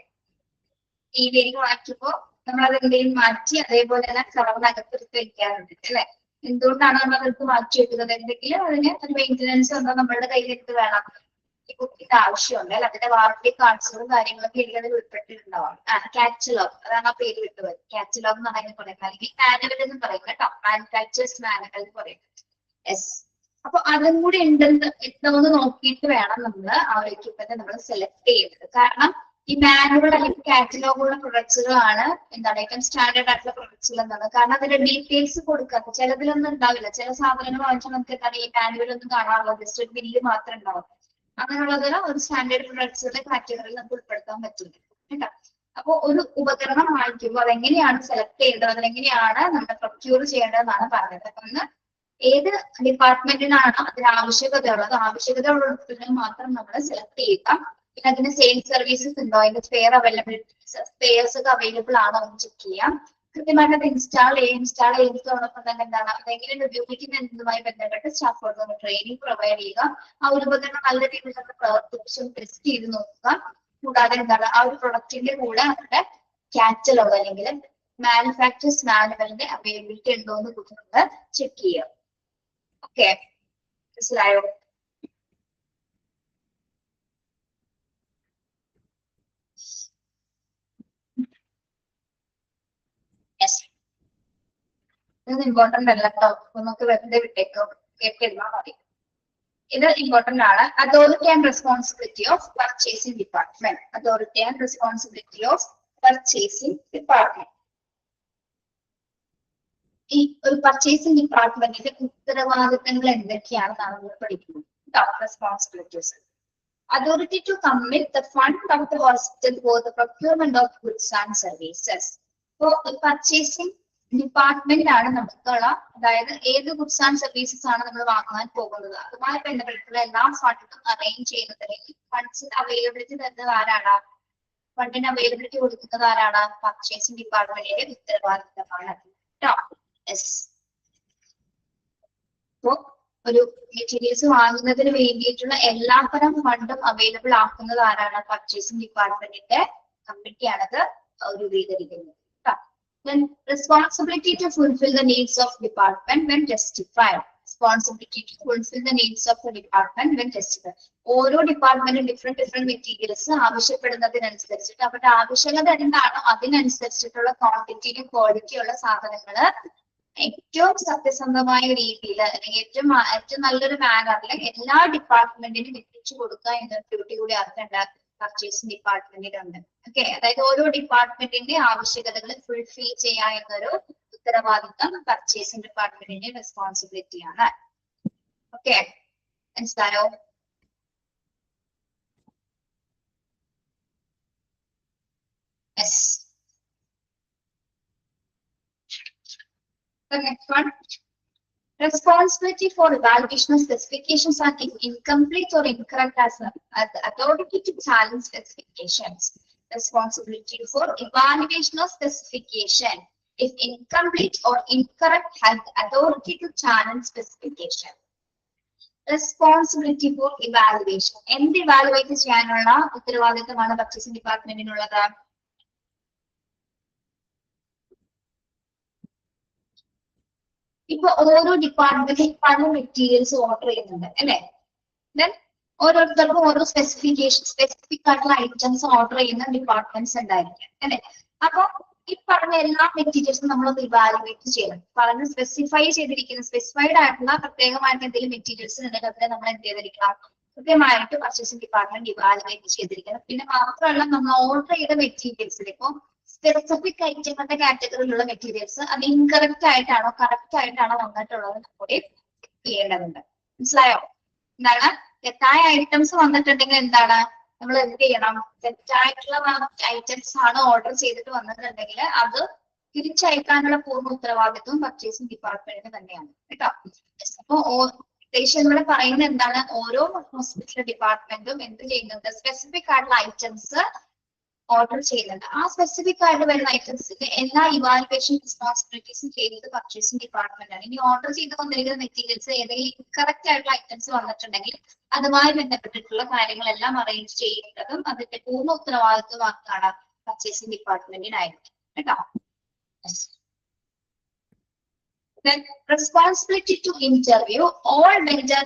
ടി വി ഒക്കെ മാറ്റുമ്പോ നമ്മൾ അത് എന്തെങ്കിലും മാറ്റി അതേപോലെ തന്നെ കവറിനകത്തെടുത്ത് വെക്കാറുണ്ട് അല്ലെ? എന്തുകൊണ്ടാണ് നമ്മൾ അതെടുത്ത് മാറ്റി വെക്കുന്നത്? എന്തെങ്കിലും അതിന് ഒരു മെയിൻ്റനൻസ് ഉണ്ടോ നമ്മളുടെ കയ്യിലെടുത്ത് വേണം ഈ കുട്ടിക്ക് ആവശ്യമുണ്ട് അല്ലെ? അതിന്റെ വാറണ്ടി കാർഡ്സുകളും കാര്യങ്ങളൊക്കെ എനിക്ക് അതിൽ ഉൾപ്പെട്ടിട്ടുണ്ടാവും. കാറ്റലോഗ്, അതാണ് ആ പേര് വിട്ടുപോയത്. കാറ്റലോഗ് എന്നാണ് അതിന് പറയുന്നത്, അല്ലെങ്കിൽ മാനുവൽ എന്ന് പറയും കേട്ടോ, മാനുഫാക്ചേഴ്സ് മാനുവൽ എന്ന് പറയും. യെസ്, അപ്പൊ അതും കൂടി ഉണ്ടോന്ന് നോക്കിയിട്ട് വേണം നമ്മൾ ആ ഒരു എക്യുപ്മെന്റ് നമ്മൾ സെലക്ട് ചെയ്യുന്നത്. കാരണം ഈ മാനുവൽ അല്ലെങ്കിൽ കാറ്റലോഗുള്ള പ്രൊഡക്ട്സുകളാണ് എന്താണ് ഏറ്റവും സ്റ്റാൻഡേർഡ് ആയിട്ടുള്ള പ്രൊഡക്ട്സുകൾ എന്നാണ്. കാരണം അതിന്റെ ഡീറ്റെയിൽസ് കൊടുക്കാത്ത ചിലതിലൊന്നും ഉണ്ടാവില്ല. ചില സാധനങ്ങൾ വാങ്ങിച്ചാൽ നമുക്ക് എന്താണ് ഈ മാനുവൽ ഒന്നും കാണാറുള്ളത്, ജസ്റ്റ് ഒരു ബില്ല് മാത്രം ഉണ്ടാവും. അങ്ങനെയുള്ളത് ഒരു സ്റ്റാൻഡേർഡ് പ്രൊഡക്ട്സുകളുടെ കാറ്റഗറിയിൽ നമുക്ക് ഉൾപ്പെടുത്താൻ പറ്റില്ല കേട്ടോ. അപ്പൊ ഒരു ഉപകരണം വാങ്ങിക്കുമ്പോൾ അതെങ്ങനെയാണ് സെലക്ട് ചെയ്യേണ്ടത്, അതെങ്ങനെയാണ് നമ്മൾ പ്രൊക്യൂർ ചെയ്യേണ്ടതെന്നാണ് പറഞ്ഞത്. അപ്പൊ ഏത് ഡിപ്പാർട്ട്മെന്റിനാണ് അതിന് ആവശ്യകതയുള്ളത്, ആവശ്യകതയുള്ള ഉൽപ്പന്നം മാത്രം നമ്മൾ സെലക്ട് ചെയ്യുക. പിന്നെ അതിന് സെയിൽസ് സർവീസസ് ഉണ്ടോ, അതിന്റെ സ്പെയർ അവൈലബിലിറ്റി, സ്പെയർസ് ഒക്കെ അവൈലബിൾ ആണോ എന്ന് ചെക്ക് ചെയ്യാം. കൃത്യമായിട്ട് അത് ഇൻസ്റ്റാൾ ചെയ്യുന്നതോടൊപ്പം തന്നെ എന്താണ് അതെങ്ങനെ ഉപയോഗിക്കുന്നതുമായി ബന്ധപ്പെട്ട് സ്റ്റാഫുകൾക്ക് ട്രെയിനിങ് പ്രൊവൈഡ് ചെയ്യുക. ആ ഒരു ഉപകരണം നല്ല രീതിയിൽ നമ്മൾ പ്രവർത്തിച്ചും ടെസ്റ്റ് ചെയ്ത് നോക്കുക. കൂടാതെ എന്താണ് ആ ഒരു പ്രൊഡക്റ്റിന്റെ കൂടെ നമ്മുടെ കാറ്റലോഗ് അല്ലെങ്കിൽ മാനുഫാക്ചേഴ്സ് മാനുവലിന്റെ അവൈലബിലിറ്റി ഉണ്ടോ എന്ന് കൂടി ചെക്ക് ചെയ്യുക. ഓക്കെ, മനസ്സിലായോ? ഇത് ഇമ്പോർട്ടന്റ് അല്ല കേട്ടോ, നമുക്ക് വെറുതെ വിട്ടേക്കോ, കേട്ടിരുന്നാൽ മതി. ഇത് ഇമ്പോർട്ടന്റ് ആണ്. Authority and responsibility of purchasing department. Authority and responsibility of purchasing department. ഈ ഒരു പർച്ചേസിംഗ് ഡിപ്പാർട്ട്മെന്റിന്റെ ഉത്തരവാദിത്തങ്ങൾ എന്തൊക്കെയാണെന്നാണ് നമ്മൾ പഠിക്കുന്നത്. Responsibilities. Authority to commit the fund of the hospital for the procurement of goods and services. So, purchasing department ആണ് നമുക്കുള്ള, അതായത് ഏത് ഗുഡ്സ് ആൻഡ് സർവീസസ് ആണ് നമ്മൾ വാങ്ങാൻ പോകുന്നത് അതുമായി ബന്ധപ്പെട്ടിട്ടുള്ള എല്ലാ ഫണ്ടും അറേഞ്ച് ചെയ്യുന്നതിന് ഫണ്ട്സിന്റെ അവൈലബിലിറ്റി തരുന്നത് ആരാണ്? ഫണ്ടിന് അവൈലബിലിറ്റി കൊടുക്കുന്നത് ആരാണ്? പർച്ചേസിംഗ് ഡിപ്പാർട്ട്മെന്റിന്റെ ഉത്തരവാദിത്തമാണ് കേട്ടോ. അപ്പോ ഒരു മെറ്റീരിയൽസ് വാങ്ങുന്നതിന് വേണ്ടിയിട്ടുള്ള എല്ലാത്തരം ഫണ്ടും അവൈലബിൾ ആക്കുന്നത് ആരാണ്? പർച്ചേസിംഗ് ഡിപ്പാർട്ട്മെന്റിന്റെ കമ്മിറ്റിയാണത് രൂപീകരിക്കുന്നത്. Then responsibility to fulfill the needs of department when justified. Responsibility to fulfill the needs of the department when justified. ഓരോ ഡിപ്പാർട്ട്മെന്റും ഡിഫറെന്റ് മെറ്റീരിയൽസ് ആവശ്യപ്പെടുന്നതിനനുസരിച്ചിട്ട് അവരുടെ ആവശ്യകത എന്താണോ അതിനനുസരിച്ചിട്ടുള്ള ക്വാണ്ടിറ്റിയും ക്വാളിറ്റിയുള്ള സാധനങ്ങള് ഏറ്റവും സത്യസന്ധമായ രീതിയിൽ അല്ലെങ്കിൽ ഏറ്റവും നല്ലൊരു മാനറിൽ എല്ലാ ഡിപ്പാർട്ട്മെന്റിനും എത്തിച്ചു കൊടുക്കുക എന്നൊരു ഡ്യൂട്ടി കൂടി ആർക്കുണ്ട്? പർച്ചേസിംഗ് ഡിപ്പാർട്ട്മെന്റിലുണ്ട്. ഓക്കെ, അതായത് ഓരോ ഡിപ്പാർട്ട്മെന്റിന്റെ ആവശ്യകതകൾ ഫുൾഫിൽ ചെയ്യുക എന്നൊരു ഉത്തരവാദിത്തം പർച്ചേസിംഗ് ഡിപ്പാർട്ട്മെന്റിന്റെ റെസ്പോൺസിബിലിറ്റിയാണ്. ഓക്കെ, മനസ്സിലായോ? Yes. The next one. Responsibility for evaluation of specifications are incomplete or incorrect as the authority to challenge specifications. Responsibility for evaluation of specification, if incomplete or incorrect, has the authority to challenge specification. Responsibility for evaluation. എന്ത് evaluate ചെയ്യാനുള്ള ഉത്തരവാദിത്തമാണ് purchasing ഡിപ്പാർട്ട്മെന്റിനുള്ളത്? ഇപ്പൊ ഓരോ ഡിപ്പാർട്ട്മെന്റിൽ പല materials order ചെയ്യുന്നുണ്ട് അല്ലെ? Then ഓരോരുത്തർക്കും ഓരോ സ്പെസിഫിക് ആയിട്ടുള്ള ഐറ്റംസ് ഓർഡർ ചെയ്യുന്ന ഡിപ്പാർട്ട്മെന്റ്സ് ഉണ്ടായിരിക്കും അല്ലെ? അപ്പൊ ഈ പറഞ്ഞ എല്ലാ മെറ്റീരിയൽസും നമ്മൾ ഇവാലുവേറ്റ് ചെയ്യണം. പറഞ്ഞ് സ്പെസിഫൈഡ് ആയിട്ടുള്ള പ്രത്യേകമായിട്ട് എന്തെങ്കിലും മെറ്റീരിയൽസ് ഉണ്ടെങ്കിൽ അതിനെ നമ്മൾ എന്ത് ചെയ്തിരിക്കണം? കൃത്യമായിട്ട് പർച്ചേസിംഗ് ഡിപ്പാർട്ട്മെന്റ് ഇവാലുവേറ്റ് ചെയ്തിരിക്കണം. പിന്നെ മാത്രമല്ല നമ്മൾ ഓർഡർ ചെയ്ത മെറ്റീരിയൽസിൽ ഇപ്പൊ സ്പെസിഫിക് ഐറ്റങ്ങളുടെ കാറ്റഗറിയിലുള്ള മെറ്റീരിയൽസ് അത് ഇൻകറക്റ്റ് ആയിട്ടാണോ കറക്റ്റ് ആയിട്ടാണോ വന്നിട്ടുള്ളത് കൂടി ചെയ്യേണ്ടതുണ്ട്. മനസ്സിലായോ? എന്താണ് തെറ്റായ ഐറ്റംസ് വന്നിട്ടുണ്ടെങ്കിൽ എന്താണ് നമ്മൾ എന്ത് ചെയ്യണം? തെറ്റായിട്ടുള്ള ഐറ്റംസ് ആണ് ഓർഡർ ചെയ്തിട്ട് വന്നിട്ടുണ്ടെങ്കിൽ അത് തിരിച്ചയക്കാനുള്ള പൂർണ്ണ ഉത്തരവാദിത്വം പർച്ചേസിംഗ് ഡിപ്പാർട്ട്മെന്റിന് തന്നെയാണ് കേട്ടോ. അപ്പൊ ഉദ്ദേശം ഇവിടെ പറയുന്നത് എന്താണ്? ഓരോ ഹോസ്പിറ്റൽ ഡിപ്പാർട്ട്മെന്റും എന്ത് ചെയ്യുന്നുണ്ട്? സ്പെസിഫിക് ആയിട്ടുള്ള ഐറ്റംസ് ഓർഡർ ചെയ്യുന്നുണ്ട്. ആ സ്പെസിഫിക് ആയിട്ട് വരുന്ന ഐറ്റംസിന്റെ എല്ലാ ഇവാലുവേഷൻ റെസ്പോൺസിബിലിറ്റീസും ചെയ്യുന്നത് പർച്ചേസിംഗ് ഡിപ്പാർട്ട്മെന്റ് ആണ്. ഇനി ഓർഡർ ചെയ്തുകൊണ്ടിരിക്കുന്ന മെറ്റീരിയൽസ് ഏതെങ്കിലും ഇൻകറക്റ്റ് ആയിട്ടുള്ള ഐറ്റംസ് വന്നിട്ടുണ്ടെങ്കിൽ അതുമായി ബന്ധപ്പെട്ടിട്ടുള്ള കാര്യങ്ങളെല്ലാം അറേഞ്ച് ചെയ്യേണ്ടതും അതിന്റെ പൂർണ്ണ ഉത്തരവാദിത്വം ആക്കാണ് പർച്ചേസിംഗ് ഡിപ്പാർട്ട്മെന്റിനായിരുന്നു കേട്ടോ. Then responsibility to interview all vendor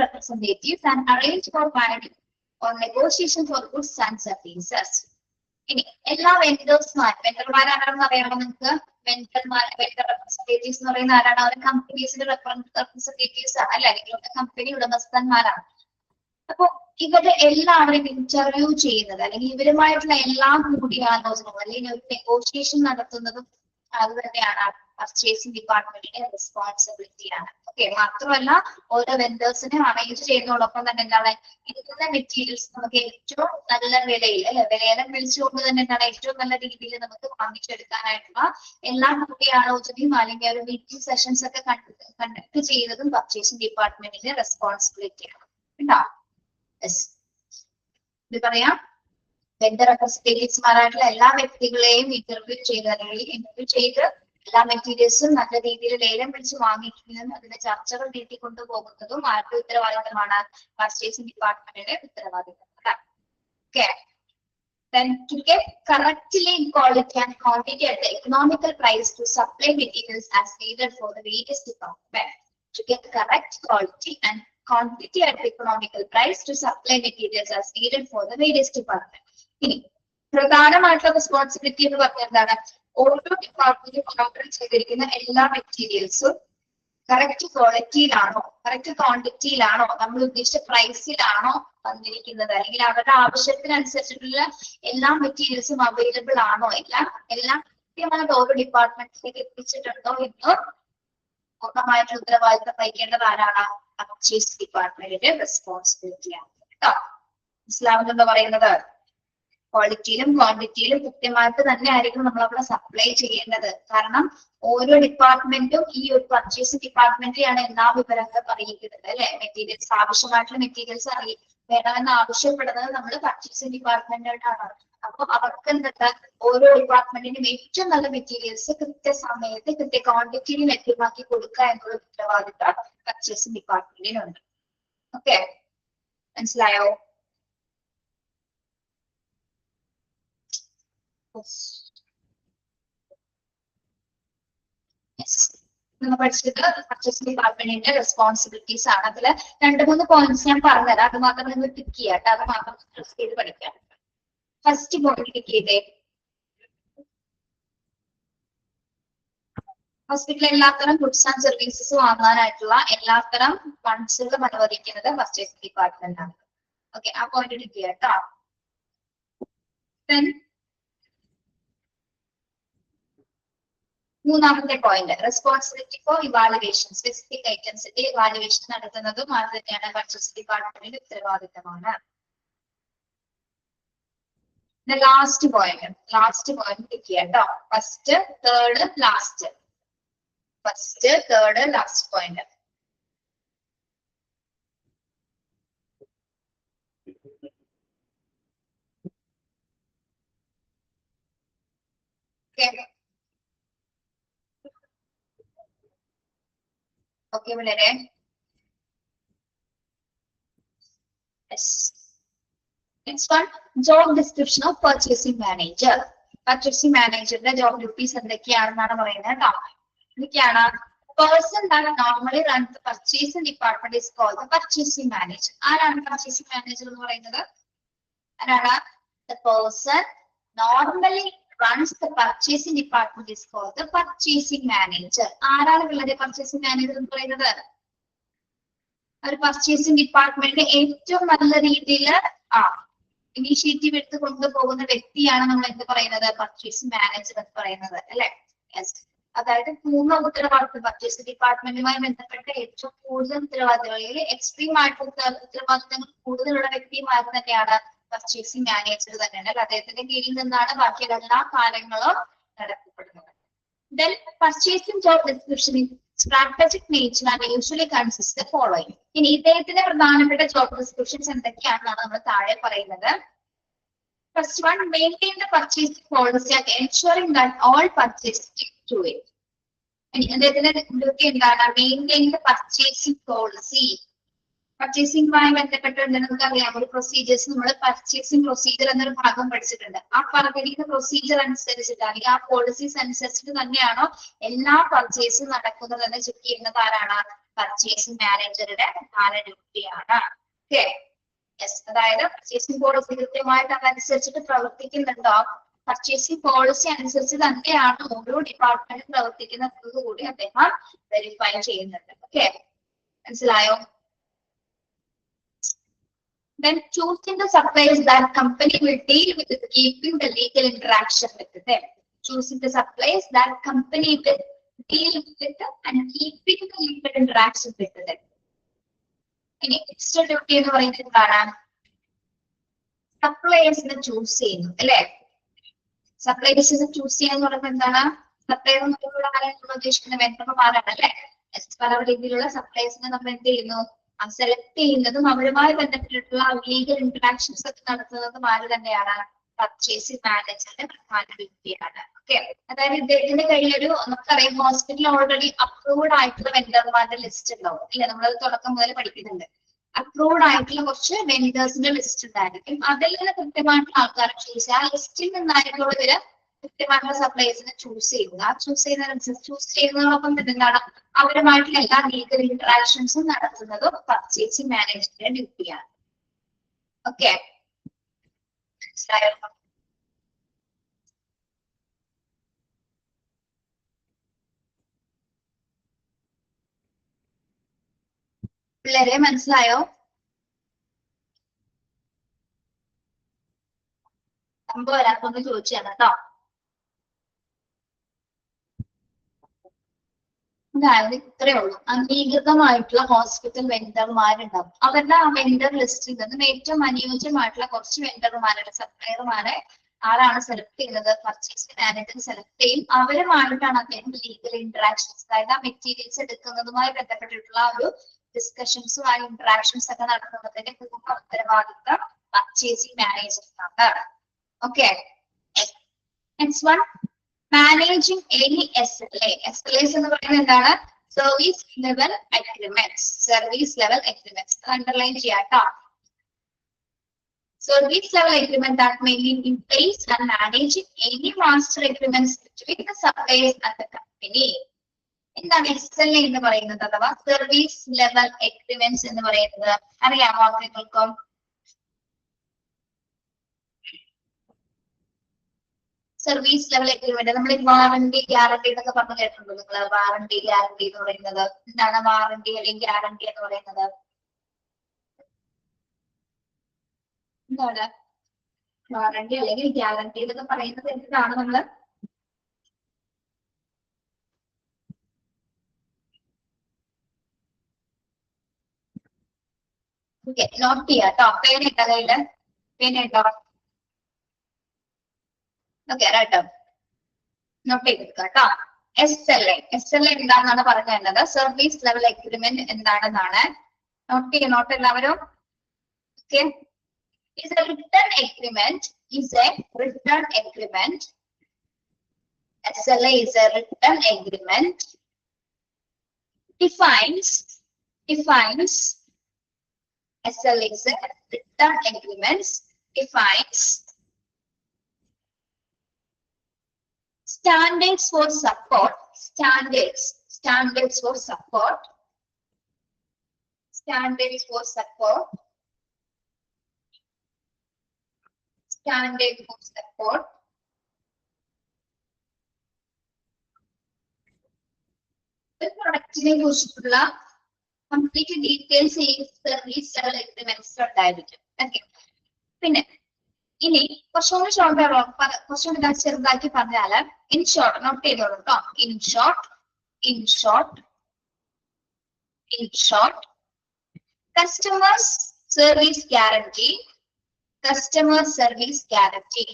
representatives and arrange for binding or negotiation for goods and services. ഇനി എല്ലാ വെണ്ടർമാരാണെന്ന് അറിയാമോ നിങ്ങൾക്ക്? വെണ്ടർ റെപ്രസെന്റേറ്റീവ്സ് എന്ന് പറയുന്ന ആരാണ്? അവർ കമ്പനീസിന്റെ റെപ്രസെന്റേറ്റീവ്സ് ആണ് അല്ലെ, അല്ലെങ്കിൽ കമ്പനി ഉടമസ്ഥന്മാരാണ്. അപ്പൊ ഇവരെ എല്ലാവരെയും ഇന്റർവ്യൂ ചെയ്യുന്നത് അല്ലെങ്കിൽ ഇവരുമായിട്ടുള്ള എല്ലാ കൂടിയാലോചനകളും അല്ലെങ്കിൽ ഒരു നെഗോഷിയേഷൻ നടത്തുന്നതും അത് തന്നെയാണ് പർച്ചേസിംഗ് ഡിപ്പാർട്ട്മെന്റിന്റെ റെസ്പോൺസിബിലിറ്റി ആണ്. ഓക്കെ, മാത്രമല്ല ഓരോ വെൻഡേഴ്സിനെ അറേഞ്ച് ചെയ്യുന്നതോടൊപ്പം തന്നെ എന്താണ് ഇരിക്കുന്ന മെറ്റീരിയൽസ് നമുക്ക് ഏറ്റവും നല്ല വിലയിൽ അല്ലെ, വിലയേലം വിളിച്ചുകൊണ്ട് തന്നെ എന്താണ് ഏറ്റവും നല്ല രീതിയിൽ നമുക്ക് വാങ്ങിച്ചെടുക്കാനായിട്ടുള്ള എല്ലാ കൂടിയാലോചനയും അല്ലെങ്കിൽ ഒരു മീറ്റിംഗ് സെഷൻസ് ഒക്കെ കണ്ടക്ട് ചെയ്യുന്നതും പർച്ചേസിംഗ് ഡിപ്പാർട്ട്മെന്റിന്റെ റെസ്പോൺസിബിലിറ്റി ആണ് കേട്ടോ. ഇത് പറയാം, വെണ്ടർ റെപ്രസെന്റേറ്റീവ്സ്മാരായിട്ടുള്ള എല്ലാ വ്യക്തികളെയും ഇന്റർവ്യൂ ചെയ്ത് എല്ലാ മെറ്റീരിയൽസും നല്ല രീതിയിൽ ലേലം വിളിച്ച് വാങ്ങിക്കുന്നതും അതിന്റെ ചർച്ചകൾ നീട്ടിക്കൊണ്ടുപോകുന്നതും ആരുടെ ഉത്തരവാദിത്തമാണ്? പർച്ചേസിംഗ് ഡിപ്പാർട്ട്മെന്റിന്റെ ഉത്തരവാദിത്തം. Okay. Then to get correctly quality and quantity at the economical price to supply materials as needed for the various departments. To get correct quality and quantity at the economical price to supply materials as needed for the various departments. ഇനി പ്രധാനമായിട്ടുള്ള responsibility എന്ന് പറഞ്ഞാൽ എന്താണ്? ഓരോ ഡിപ്പാർട്ട്മെന്റും order ചെയ്തിരിക്കുന്ന എല്ലാ മെറ്റീരിയൽസും correct ക്വാളിറ്റിയിലാണോ, correct ക്വാണ്ടിറ്റിയിലാണോ, നമ്മൾ ഉദ്ദേശിച്ച പ്രൈസിലാണോ വന്നിരിക്കുന്നത്, അല്ലെങ്കിൽ അവരുടെ ആവശ്യത്തിനനുസരിച്ചിട്ടുള്ള എല്ലാ മെറ്റീരിയൽസും അവൈലബിൾ ആണോ, എല്ലാം കൃത്യമായിട്ട് ഓരോ ഡിപ്പാർട്ട്മെന്റിലേക്ക് എത്തിച്ചിട്ടുണ്ടോ എന്ന് പൂർണ്ണമായിട്ടുള്ള ഉത്തരവാദിത്തം വഹിക്കേണ്ടത് ആരാണ്? പർച്ചേസ് ഡിപ്പാർട്ട്മെന്റിന്റെ റെസ്പോൺസിബിലിറ്റിയാണ് കേട്ടോ. മനസ്സിലാവുന്നുണ്ടോ പറയുന്നത്? ക്വാളിറ്റിയിലും ക്വാണ്ടിറ്റിയിലും കൃത്യമായിട്ട് തന്നെ ആയിരിക്കും നമ്മൾ അവിടെ സപ്ലൈ ചെയ്യേണ്ടത്. കാരണം ഓരോ ഡിപ്പാർട്ട്മെന്റും ഈ ഒരു പർച്ചേസിംഗ് ഡിപ്പാർട്ട്മെന്റിലാണ് എല്ലാ വിവരങ്ങളും അറിയിക്കുന്നത് അല്ലെ. മെറ്റീരിയൽസ് ആവശ്യമായിട്ടുള്ള മെറ്റീരിയൽസ് വേണമെന്ന് ആവശ്യപ്പെടുന്നത് നമ്മൾ പർച്ചേസിംഗ് ഡിപ്പാർട്ട്മെന്റിനോടാണ്. അപ്പൊ അവർക്ക് എന്തൊക്കെ ഓരോ ഡിപ്പാർട്ട്മെന്റിനും ഏറ്റവും നല്ല മെറ്റീരിയൽസ് കൃത്യസമയത്ത് കൃത്യ ക്വാണ്ടിറ്റിയിൽ ലഭ്യമാക്കി കൊടുക്കുക എന്നുള്ള ഉത്തരവാദിത്തം പർച്ചേസിംഗ് ഡിപ്പാർട്ട്മെന്റിനുണ്ട്. ഓക്കെ, മനസ്സിലായോ? നമ്മൾ പഠിച്ചത് പർച്ചേസിംഗ് ഡിപ്പാർട്ട്മെന്റിന്റെ റെസ്പോൺസിബിലിറ്റീസ് ആണ്. അതില് 2-3 പോയിന്റ്സ് ഞാൻ പറഞ്ഞുതരാം, അത് മാത്രം നിങ്ങൾ ടിക്ക് ചെയ്യാട്ടോ, അത് മാത്രം സ്ട്രെസ് ചെയ്ത് പഠിക്കാം. ഫസ്റ്റ് പോയിന്റ് ടിക്ക് ചെയ്തേ. ഹോസ്പിറ്റലിൽ എല്ലാത്തരം ഗുഡ്സ് ആൻഡ് സർവീസസ് വാങ്ങാനായിട്ടുള്ള എല്ലാത്തരം ഫണ്ട്സുകളും അനുവദിക്കുന്നത് പർച്ചേസിംഗ് ഡിപ്പാർട്ട്മെന്റ് ആണ്. ഓക്കെ, ആ പോയിന്റ് ടിക്ക് ചെയ്യാം കേട്ടോ. മൂന്നാമത്തെ point, responsibility for evaluation. Specific ഐറ്റംസിന്റെ ഇവാലുവേഷൻ നടത്തുന്നതും അത് തന്നെയാണ് പർച്ചേസിംഗ് ഡിപ്പാർട്ട്മെന്റിന്റെ ഉത്തരവാദിത്തമാണ്. ലാസ്റ്റ് പോയിന്റ് ടിക്ക് ചെയ്യാം കേട്ടോ. First, third, last point. Okay വളരെ. Next one, job description of purchasing manager. Purchasing managerന്റെ job duties എന്തൊക്കെയാണെന്നാണ് പറയുന്നത് കേട്ടോ. എന്തൊക്കെയാണ്? Person that normally runs the purchasing department is called the purchasing manager. ആരാണ് purchasing manager എന്ന് പറയുന്നത്? ആരാണ്? The person normally runs the purchasing department is called the purchasing manager. ആരാണ് ഉള്ളത് purchasing manager എന്ന് പറയുന്നത്? ഒരു പർച്ചേസിംഗ് ഡിപ്പാർട്ട്മെന്റ് ഏറ്റവും നല്ല രീതിയിൽ ഇനീഷ്യേറ്റീവ് എടുത്ത് കൊണ്ടുപോകുന്ന വ്യക്തിയാണ് നമ്മൾ എന്ത് പറയുന്നത്? പർച്ചേസിംഗ് മാനേജർ എന്ന് പറയുന്നത് അല്ലെ. അതായത് പൂർണ്ണ ഉത്തരവാദിത്വം പർച്ചേസിംഗ് ഡിപ്പാർട്ട്മെന്റുമായി ബന്ധപ്പെട്ട ഏറ്റവും കൂടുതൽ ഉത്തരവാദിത്തങ്ങളിൽ എക്സ്ട്രീം ആയിട്ടുള്ള ഉത്തരവാദിത്തങ്ങൾ കൂടുതലുള്ള വ്യക്തിയുമായിട്ട് തന്നെയാണ് പർച്ചേസിംഗ് മാനേജർ തന്നെയാണ്. അദ്ദേഹത്തിന്റെ കീഴിൽ നിന്നാണ് ബാക്കിയുള്ള എല്ലാ കാര്യങ്ങളും നടത്തപ്പെടുന്നത്. Then purchasing job description in strategic nature and usually consists the following. ഇനി ഇദ്ദേഹത്തിന്റെ പ്രധാനപ്പെട്ട ജോബ് ഡിസ്ക്രിപ്ഷൻസ് എന്തൊക്കെയാണെന്നാണ് നമ്മൾ താഴെ പറയുന്നത്. First one, maintain the purchasing policy and ensuring that all purchases stick to it. അദ്ദേഹത്തിന്റെ ഡ്യൂട്ടി എന്താണ്? Maintain the purchasing policy. പർച്ചേസിംഗുമായി ബന്ധപ്പെട്ട് നമുക്ക് അറിയാം ഒരു പ്രൊസീജിയേഴ്സ്, നമ്മൾ പർച്ചേസിംഗ് പ്രൊസീജിയർ എന്നൊരു ഭാഗം പഠിച്ചിട്ടുണ്ട്. ആ പറഞ്ഞിരിക്കുന്ന പ്രൊസീജിയർ അനുസരിച്ചിട്ട് അല്ലെങ്കിൽ ആ പോളിസീസ് അനുസരിച്ചിട്ട് തന്നെയാണോ എല്ലാ പർച്ചേസും നടക്കുന്നതെന്ന് ചെക്ക് ചെയ്യുന്നത് ആരാണ്? പർച്ചേസിംഗ് മാനേജറുടെ പ്രധാന ഡ്യൂട്ടിയാണ്. ഓക്കെ, അതായത് പർച്ചേസിംഗ് പോളിസി കൃത്യമായിട്ട് അതനുസരിച്ചിട്ട് പ്രവർത്തിക്കുന്നുണ്ടോ, പർച്ചേസിംഗ് പോളിസി അനുസരിച്ച് തന്നെയാണ് ഓരോ ഡിപ്പാർട്ട്മെന്റും പ്രവർത്തിക്കുന്നത് കൂടി അദ്ദേഹം വെരിഫൈ ചെയ്യുന്നുണ്ട്. ഓക്കെ, മനസ്സിലായോ? Then choosing the suppliers that company will deal with keeping the legal interaction with them. Choosing the suppliers that company will deal with and keeping the legal interaction with them. ഇനി extra duty എന്ന് പറയുന്നത് എന്താണ്? സപ്ലയേഴ്സിനെ choose ചെയ്യുന്നു അല്ലെ? സപ്ലയേഴ്സിനെ choose ചെയ്യാന്ന് പറയുന്നത് എന്താണ്? Supplier ആരാണ് ഉദ്ദേശിക്കുന്നത്? വെണ്ടർമാരാണ് അല്ലെ? പല രീതിയിലുള്ള സപ്ലയേഴ്സിനെ നമ്മൾ എന്ത് ചെയ്യുന്നു? സെലക്ട് ചെയ്യുന്നതും അവരുമായി ബന്ധപ്പെട്ടിട്ടുള്ള ലീഗൽ ഇന്ററാക്ഷൻസ് ഒക്കെ നടത്തുന്നതും ആര് തന്നെയാണ്? പർച്ചേസിംഗ് മാനേജറിന്റെ പ്രധാന ഡ്യൂട്ടിയാണ്. ഓക്കെ, അതായത് ഇദ്ദേഹത്തിന്റെ കയ്യിലൊരു നമുക്കറിയാം ഹോസ്പിറ്റൽ ഓൾറെഡി അപ്രൂവ്ഡ് ആയിട്ടുള്ള വെണ്ടർമാരുടെ ലിസ്റ്റ് ഉണ്ടാവും ഇല്ല? നമ്മളത് തുടക്കം മുതൽ പഠിക്കുന്നുണ്ട്. അപ്രൂവ്ഡ് ആയിട്ടുള്ള കുറച്ച് വെണ്ടേഴ്സിന്റെ ലിസ്റ്റ് ഉണ്ടായിരിക്കും. അതിൽ നിന്ന് കൃത്യമായിട്ടുള്ള ആൾക്കാരെ ചൂസ് ചെയ്യുക. ആ ലിസ്റ്റിൽ നിന്നായിരിക്കും ഇവര് കൃത്യമായിട്ടുള്ള സപ്ലൈസിനെ ചൂസ് ചെയ്യുന്നത്. ആ ചൂസ് ചെയ്യുന്നതോടൊപ്പം എന്താണ് അവരുമായിട്ടുള്ള എല്ലാ ലീഗൽ ഇന്ററാക്ഷൻസും നടത്തുന്നത് പർച്ചേസിംഗ് മാനേജറിന്റെ ഡ്യൂട്ടിയാണ്. ഓക്കെ, മനസ്സിലായോ? പിള്ളേരെ മനസ്സിലായോ? സംഭവം വരാത്തൊന്ന് ചോദിച്ചാണ് കേട്ടോ. അതായത് ഇത്രയേ ഉള്ളൂ. അംഗീകൃതമായിട്ടുള്ള ഹോസ്പിറ്റൽ വെണ്ടർമാരുണ്ടാവും. അവരുടെ ആ വെണ്ടർ ലിസ്റ്റിൽ നിന്നും ഏറ്റവും അനുയോജ്യമായിട്ടുള്ള കുറച്ച് വെണ്ടർമാരുടെ സപ്ലയർമാരെ ആരാണ് സെലക്ട് ചെയ്യുന്നത്? പർച്ചേസിംഗ് മാനേജർ സെലക്ട് ചെയ്യും. അവരുമായിട്ടാണ് അദ്ദേഹം ലീഗൽ ഇന്ററാക്ഷൻസ്, അതായത് ആ മെറ്റീരിയൽസ് എടുക്കുന്നതുമായി ബന്ധപ്പെട്ടിട്ടുള്ള ഒരു ഡിസ്കഷൻസും ആ ഇന്ററാക്ഷൻസ് ഒക്കെ നടത്തുന്നതിന്റെ പൂർണ്ണ ഉത്തരവാദിത്തം പർച്ചേസിംഗ് മാനേജറിനാണ്. Okay, next one, managing any SLA. SLAs എന്ന് പറയുന്നത് എന്താണ്? Service level agreements. Service level agreements underline ചെയ്യാട്ടോ. Service level agreement that may be in place and managing any master agreements between the suppliers and the company. എന്താണ് SLA എന്ന് പറയുന്നത് അഥവാ service level agreements എന്ന് പറയുന്നത്? അറിയാമോ നിങ്ങൾക്കും? സർവീസ് ലെവൽ അഗ്രിമെന്റ് നമ്മൾ വാറണ്ടി ഗ്യാരണ്ടി എന്നൊക്കെ പറഞ്ഞു കേട്ടിട്ടുണ്ടോ നിങ്ങൾ? വാറണ്ടി ഗ്യാരണ്ടി എന്ന് പറയുന്നത് എന്താണ്? വാറണ്ടി അല്ലെങ്കിൽ ഗ്യാരണ്ടി എന്ന് പറയുന്നത് എന്താണ്? വാറണ്ടി അല്ലെങ്കിൽ ഗ്യാരണ്ടി എന്നൊക്കെ പറയുന്നത് എന്താണ്? നമ്മള് നോട്ട് ചെയ്യാട്ടോ. പേനുണ്ടോ കയ്യില്? പേനുണ്ടോ? ഓക്കെ, റൈറ്റ്, നോട്ട് ചെയ്തെടുക്കുക കേട്ടോ. SLA എന്താണെന്നാണ് പറഞ്ഞു തരുന്നത്? സർവീസ് ലെവൽ അഗ്രിമെന്റ് എന്താണെന്നാണ്. നോട്ട് എല്ലാവരും. Okay, is a written agreement. SLA is a written agreement. Defines. SLA is a written agreement. Defines standards for support. Standards for support. Standard for support. പ്രൊഡക്റ്റിനെ കുറിച്ചിട്ടുള്ള complete details ഈ service level agreements ഉണ്ടായിരിക്കും. Okay, പിന്നെ ഇനി കുറച്ചുകൂടി ചെറുതാക്കി പറഞ്ഞാല് in short note ചെയ്തോളൂ കേട്ടോ. In short customers service guarantee. Customer service guarantee.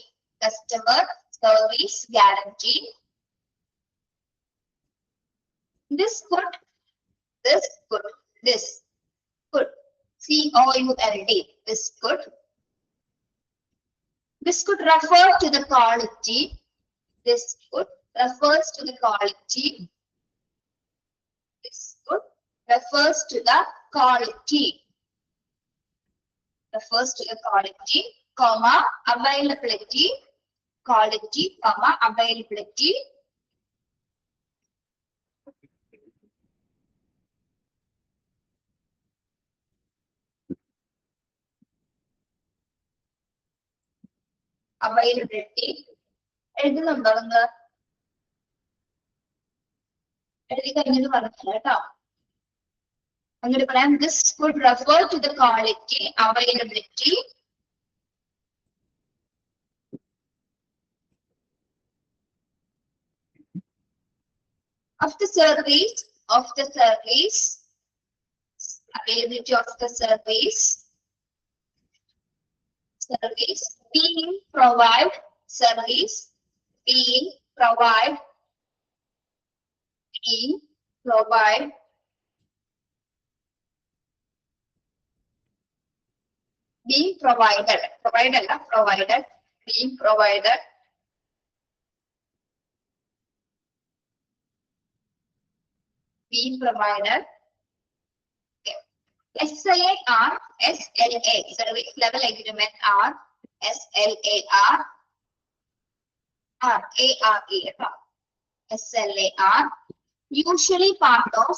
This could COULD. This could This could refer to the quality. This could refers to the quality. This could refers to the quality. Refers to the quality, comma, availability, quality, comma, availability. Availability. എഴുതുന്നുണ്ടോ നിങ്ങൾ? എഴുതി കഴിഞ്ഞത് പറഞ്ഞില്ല കേട്ടോ. അങ്ങനെ പറയാം, this could refer to the quality, availability, of the service, availability of the service being provide, service being provide, being provided, provided, being provided, being provided. SLAR, service level agreement are SLAR, SLAR, usually part of,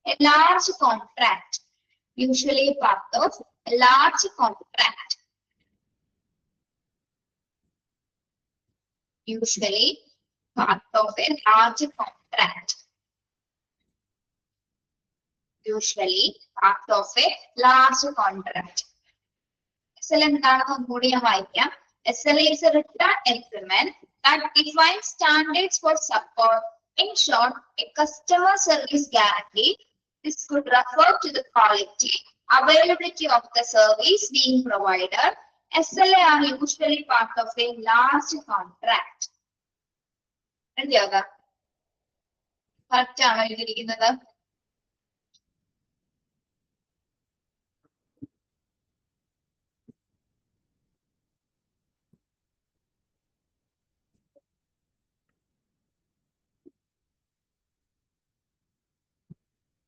a large contract, usually part of a large contract, usually part of a large contract, usually part of a large contract. SLA എന്താണെന്ന് ഒന്നുകൂടി ഞാൻ വായിക്കാം. SLA is a written agreement that defines standards for support. In short, a customer service guarantee. This could refer to the quality, availability of the service being provided. SLA are usually part of a large contract. Correct ആണോ എഴുതിയിരിക്കുന്നത്?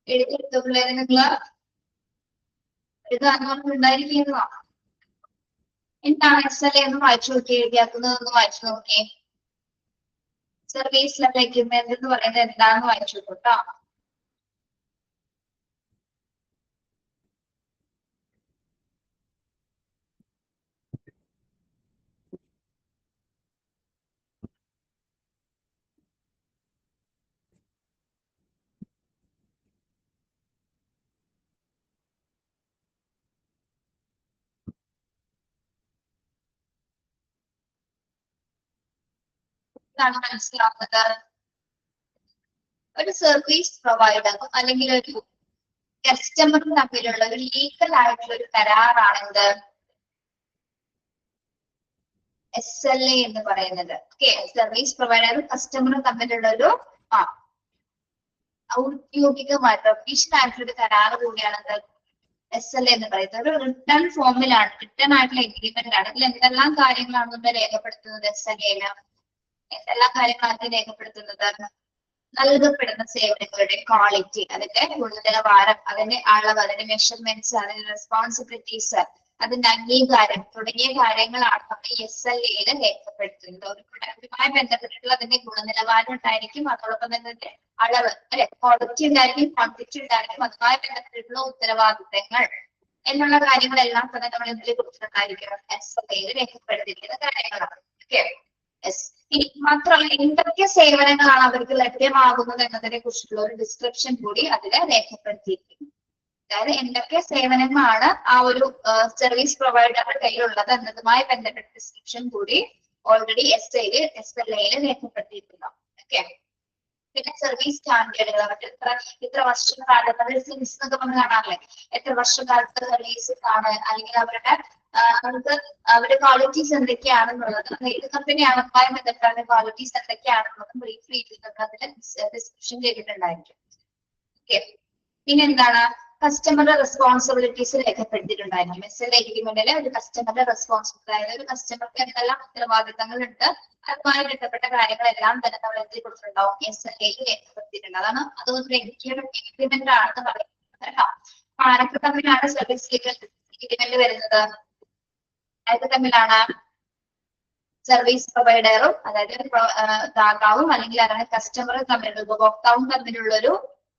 എഴുതിയെടുത്ത പിള്ളേരെ നിങ്ങള് എഴുതാനുണ്ടായിരിക്കുന്നതാണ്. എന്താണ് SLA എന്ന് വായിച്ചു നോക്കി, എഴുതിയാക്കുന്നതെന്ന് വായിച്ചു നോക്കിയേ. സർവീസ് ലെവൽ എഗ്രിമെന്റ് എന്ന് പറയുന്നത് എന്താണെന്ന് വായിച്ചു കേട്ടോ. മനസ്സിലാവുന്നത് ഒരു സർവീസ് പ്രൊവൈഡർ അല്ലെങ്കിൽ ഒരു കസ്റ്റമറും തമ്മിലുള്ള ഒരു ലീഗൽ ആയിട്ടുള്ള ഒരു കരാറാണെന്ത് SLA എന്ന് പറയുന്നത്. സർവീസ് പ്രൊവൈഡറും കസ്റ്റമറും തമ്മിലുള്ള ഒരു ഔദ്യോഗികമായിട്ട് ഒഫീഷ്യൽ ആയിട്ടുള്ള ഒരു കരാർ കൂടിയാണെന്ത് SLA എന്ന് പറയുന്നത്. ഒരു റിട്ടേൺ ഫോമിലാണ്, റിട്ടേൺ ആയിട്ടുള്ള എഗ്രിമെന്റ് ആണ്. ഇതിൽ എന്തെല്ലാം കാര്യങ്ങളാണ് നമ്മൾ രേഖപ്പെടുത്തുന്നത് SLA-ല്? എന്തെല്ലാം കാര്യങ്ങളാണ് രേഖപ്പെടുത്തുന്നത്? നൽകപ്പെടുന്ന സേവനങ്ങളുടെ ക്വാളിറ്റി, അതിന്റെ ഗുണനിലവാരം, അതിന്റെ അളവ്, അതിന്റെ മെഷർമെന്റ്സ്, അതിന്റെ റെസ്പോൺസിബിലിറ്റീസ്, അതിന്റെ അംഗീകാരം തുടങ്ങിയ കാര്യങ്ങളാണ് നമ്മൾ SLA-ല് രേഖപ്പെടുത്തുന്നത്. ഒരു പ്രൊഡക്റ്റുമായി ബന്ധപ്പെട്ടിട്ടുള്ള അതിന്റെ ഗുണനിലവാരം ഉണ്ടായിരിക്കും, അതോടൊപ്പം തന്നെ അളവ്, അല്ലെ, ക്വാളിറ്റി ഉണ്ടായിരിക്കും, ക്വാണ്ടിറ്റി ഉണ്ടായിരിക്കും, അതുമായി ബന്ധപ്പെട്ടിട്ടുള്ള ഉത്തരവാദിത്തങ്ങൾ എന്നുള്ള കാര്യങ്ങളെല്ലാം തന്നെ നമ്മൾ ഇതിൽ കുറിച്ചിട്ടുണ്ടായിരിക്കണം. SLA-ല് രേഖപ്പെടുത്തിയിരിക്കുന്ന കാര്യങ്ങളാണ്. ഓക്കെ, ഇനി മാത്രമല്ല എന്തൊക്കെ സേവനങ്ങളാണ് അവർക്ക് ലഭ്യമാകുന്നത് എന്നതിനെ കുറിച്ചുള്ള ഒരു ഡിസ്ക്രിപ്ഷൻ കൂടി അതിൽ രേഖപ്പെടുത്തിയിരിക്കുന്നു. അതായത് എന്തൊക്കെ സേവനങ്ങളാണ് ആ ഒരു സർവീസ് പ്രൊവൈഡറുടെ കയ്യിലുള്ളത് എന്നതുമായി ബന്ധപ്പെട്ട ഡിസ്ക്രിപ്ഷൻ കൂടി ഓൾറെഡി SLA-ല് രേഖപ്പെടുത്തിയിട്ടുണ്ട്. ഓക്കെ, പിന്നെ സർവീസ് സ്റ്റാൻഡേർഡുകൾ, ഇത്ര വർഷക്കാലത്ത് സിൻസ് എന്നൊക്കെ നമ്മൾ കാണാറില്ലേ, എത്ര വർഷക്കാലത്തെ സർവീസ് ആണ്, അല്ലെങ്കിൽ അവരുടെ അവരുടെ ക്വാളിറ്റീസ് എന്തൊക്കെയാണെന്നുള്ളത്, ഏത് കമ്പനിയാണ് അതുമായി ബന്ധപ്പെട്ടാണ് ക്വാളിറ്റീസ് എന്തൊക്കെയാണെന്നുള്ളത് ബ്രീഫ്ലി അതിൽ ഡിസ്ക്രിപ്ഷൻ ചെയ്തിട്ടുണ്ടായിരിക്കും. ഓക്കെ, പിന്നെ എന്താണ് കസ്റ്റമറുടെ റെസ്പോൺസിബിലിറ്റീസ് രേഖപ്പെടുത്തിയിട്ടുണ്ടായിരുന്നു. SLA എഗ്രിമെന്റിലെ ഒരു കസ്റ്റമറുടെ റെസ്പോൺസിബിലിറ്റി, അതായത് ഒരു കസ്റ്റമർക്ക് എന്തെല്ലാം ഉത്തരവാദിത്തങ്ങളുണ്ട് അതുമായി ബന്ധപ്പെട്ട കാര്യങ്ങളെല്ലാം തന്നെ നമ്മൾ എന്തിൽ കൊടുത്തിട്ടുണ്ടാവും, SLA രേഖപ്പെടുത്തിയിട്ടുണ്ട്. അതാണ് അതൊരു എഗ്രിമെന്റ് ആണെന്ന് പറയുന്നത് കേട്ടോ. ആരൊക്കെ തമ്മിലാണ് സർവീസ് എഗ്രിമെന്റ് വരുന്നത്? ആരൊക്കെ തമ്മിലാണ്? സർവീസ് പ്രൊവൈഡറും, അതായത് ദാതാവും അല്ലെങ്കിൽ ആരാണ് കസ്റ്റമറും തമ്മിലുള്ള, ഉപഭോക്താവും തമ്മിലുള്ള ഒരു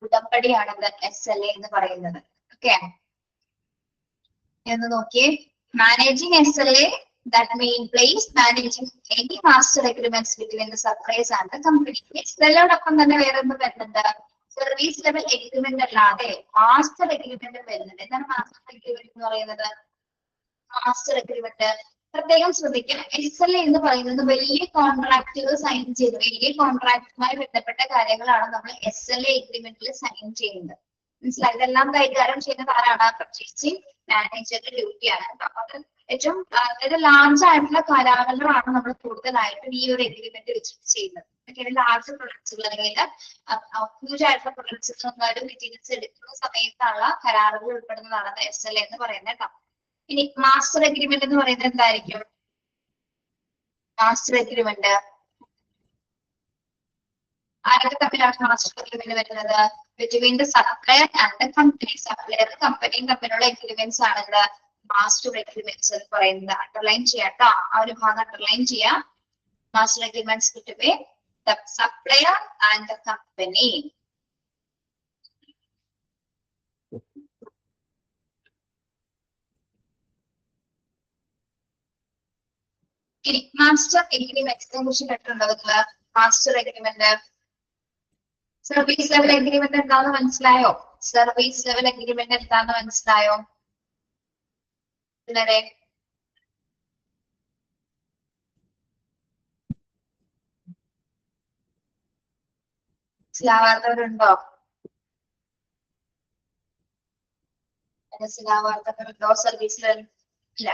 ഉടമ്പടിയാണ് SLA എന്ന് പറയുന്നത്. ഓക്കെ, എന്ന് നോക്കിയേ. Managing SLA that may in place managing any master agreements between the suppliers and the company. SLA-യോടൊപ്പം തന്നെ വേറെ എന്ത് വരുന്നുണ്ട്? സർവീസ് ലെവൽ എഗ്രിമെന്റ് അല്ലാതെ മാസ്റ്റർ എഗ്രിമെന്റ് വരുന്നുണ്ട്. എന്താണ് മാസ്റ്റർ എഗ്രിമെന്റ് എന്ന് പറയുന്നത്? മാസ്റ്റർ എഗ്രിമെന്റ് പ്രത്യേകം ശ്രദ്ധിക്കണം. SLA എന്ന് പറയുന്നത് വലിയ കോൺട്രാക്റ്റുകൾ സൈൻ ചെയ്ത്, വലിയ കോൺട്രാക്റ്റുമായി ബന്ധപ്പെട്ട കാര്യങ്ങളാണ് നമ്മൾ SLA എഗ്രിമെന്റിൽ സൈൻ ചെയ്യുന്നത്. മനസ്സിലായി? ഇതെല്ലാം കൈകാര്യം ചെയ്യുന്നത് ആരാണ്? പർച്ചേസിംഗ് മാനേജറുടെ ഡ്യൂട്ടിയാണ്. അത് ഏറ്റവും അതായത് ലാർജ് ആയിട്ടുള്ള കരാറുകളാണ് നമ്മൾ കൂടുതലായിട്ടും ഈ ഒരു എഗ്രിമെന്റ് വെച്ചിട്ട് ചെയ്യുന്നത്. ലാർജ് പ്രൊഡക്ട്സുകൾ അല്ലെങ്കിൽ ഹ്യൂജ് ആയിട്ടുള്ള പ്രൊഡക്ട്സുകൾ മെറ്റീരിയൽസ് എടുക്കുന്ന സമയത്തുള്ള കരാറുകൾ ഉൾപ്പെടുന്നതാണ് SLA എന്ന് പറയുന്നത് കേട്ടോ. ഇനി മാസ്റ്റർ എഗ്രിമെന്റ് എന്ന് പറയുന്നത് എന്തായിരിക്കും? മാസ്റ്റർ എഗ്രിമെന്റ് ആരൊക്കെ തമ്മിലാണ് മാസ്റ്റർ എഗ്രിമെന്റ് വരുന്നത്? Between the supplier and the company. സപ്ലയറും കമ്പനിയും തമ്മിലുള്ള എഗ്രിമെന്റ്സ് ആണത് മാസ്റ്റർ എഗ്രിമെന്റ്സ് എന്ന് പറയുന്നത്. അണ്ടർലൈൻ ചെയ്യാം കേട്ടോ, ആ ഒരു ഭാഗം അണ്ടർലൈൻ ചെയ്യാം. Master agreements between the supplier and the company. ഇനി മാസ്റ്റർ എഗ്രിമെന്റ്സിനെ കുറിച്ച് കേട്ടിട്ടുണ്ടോ? Master agreement, service level agreement എന്താണെന്ന് മനസ്സിലായോ? സർവീസ് ലെവൽ എഗ്രിമെന്റ് എന്താണെന്ന് മനസ്സിലായോ പിള്ളേരെ? മനസ്സിലാവാത്തവരുണ്ടോ? മനസ്സിലാവാത്തവരുണ്ടോ? സർവീസ് ലെവൽ ഇല്ല.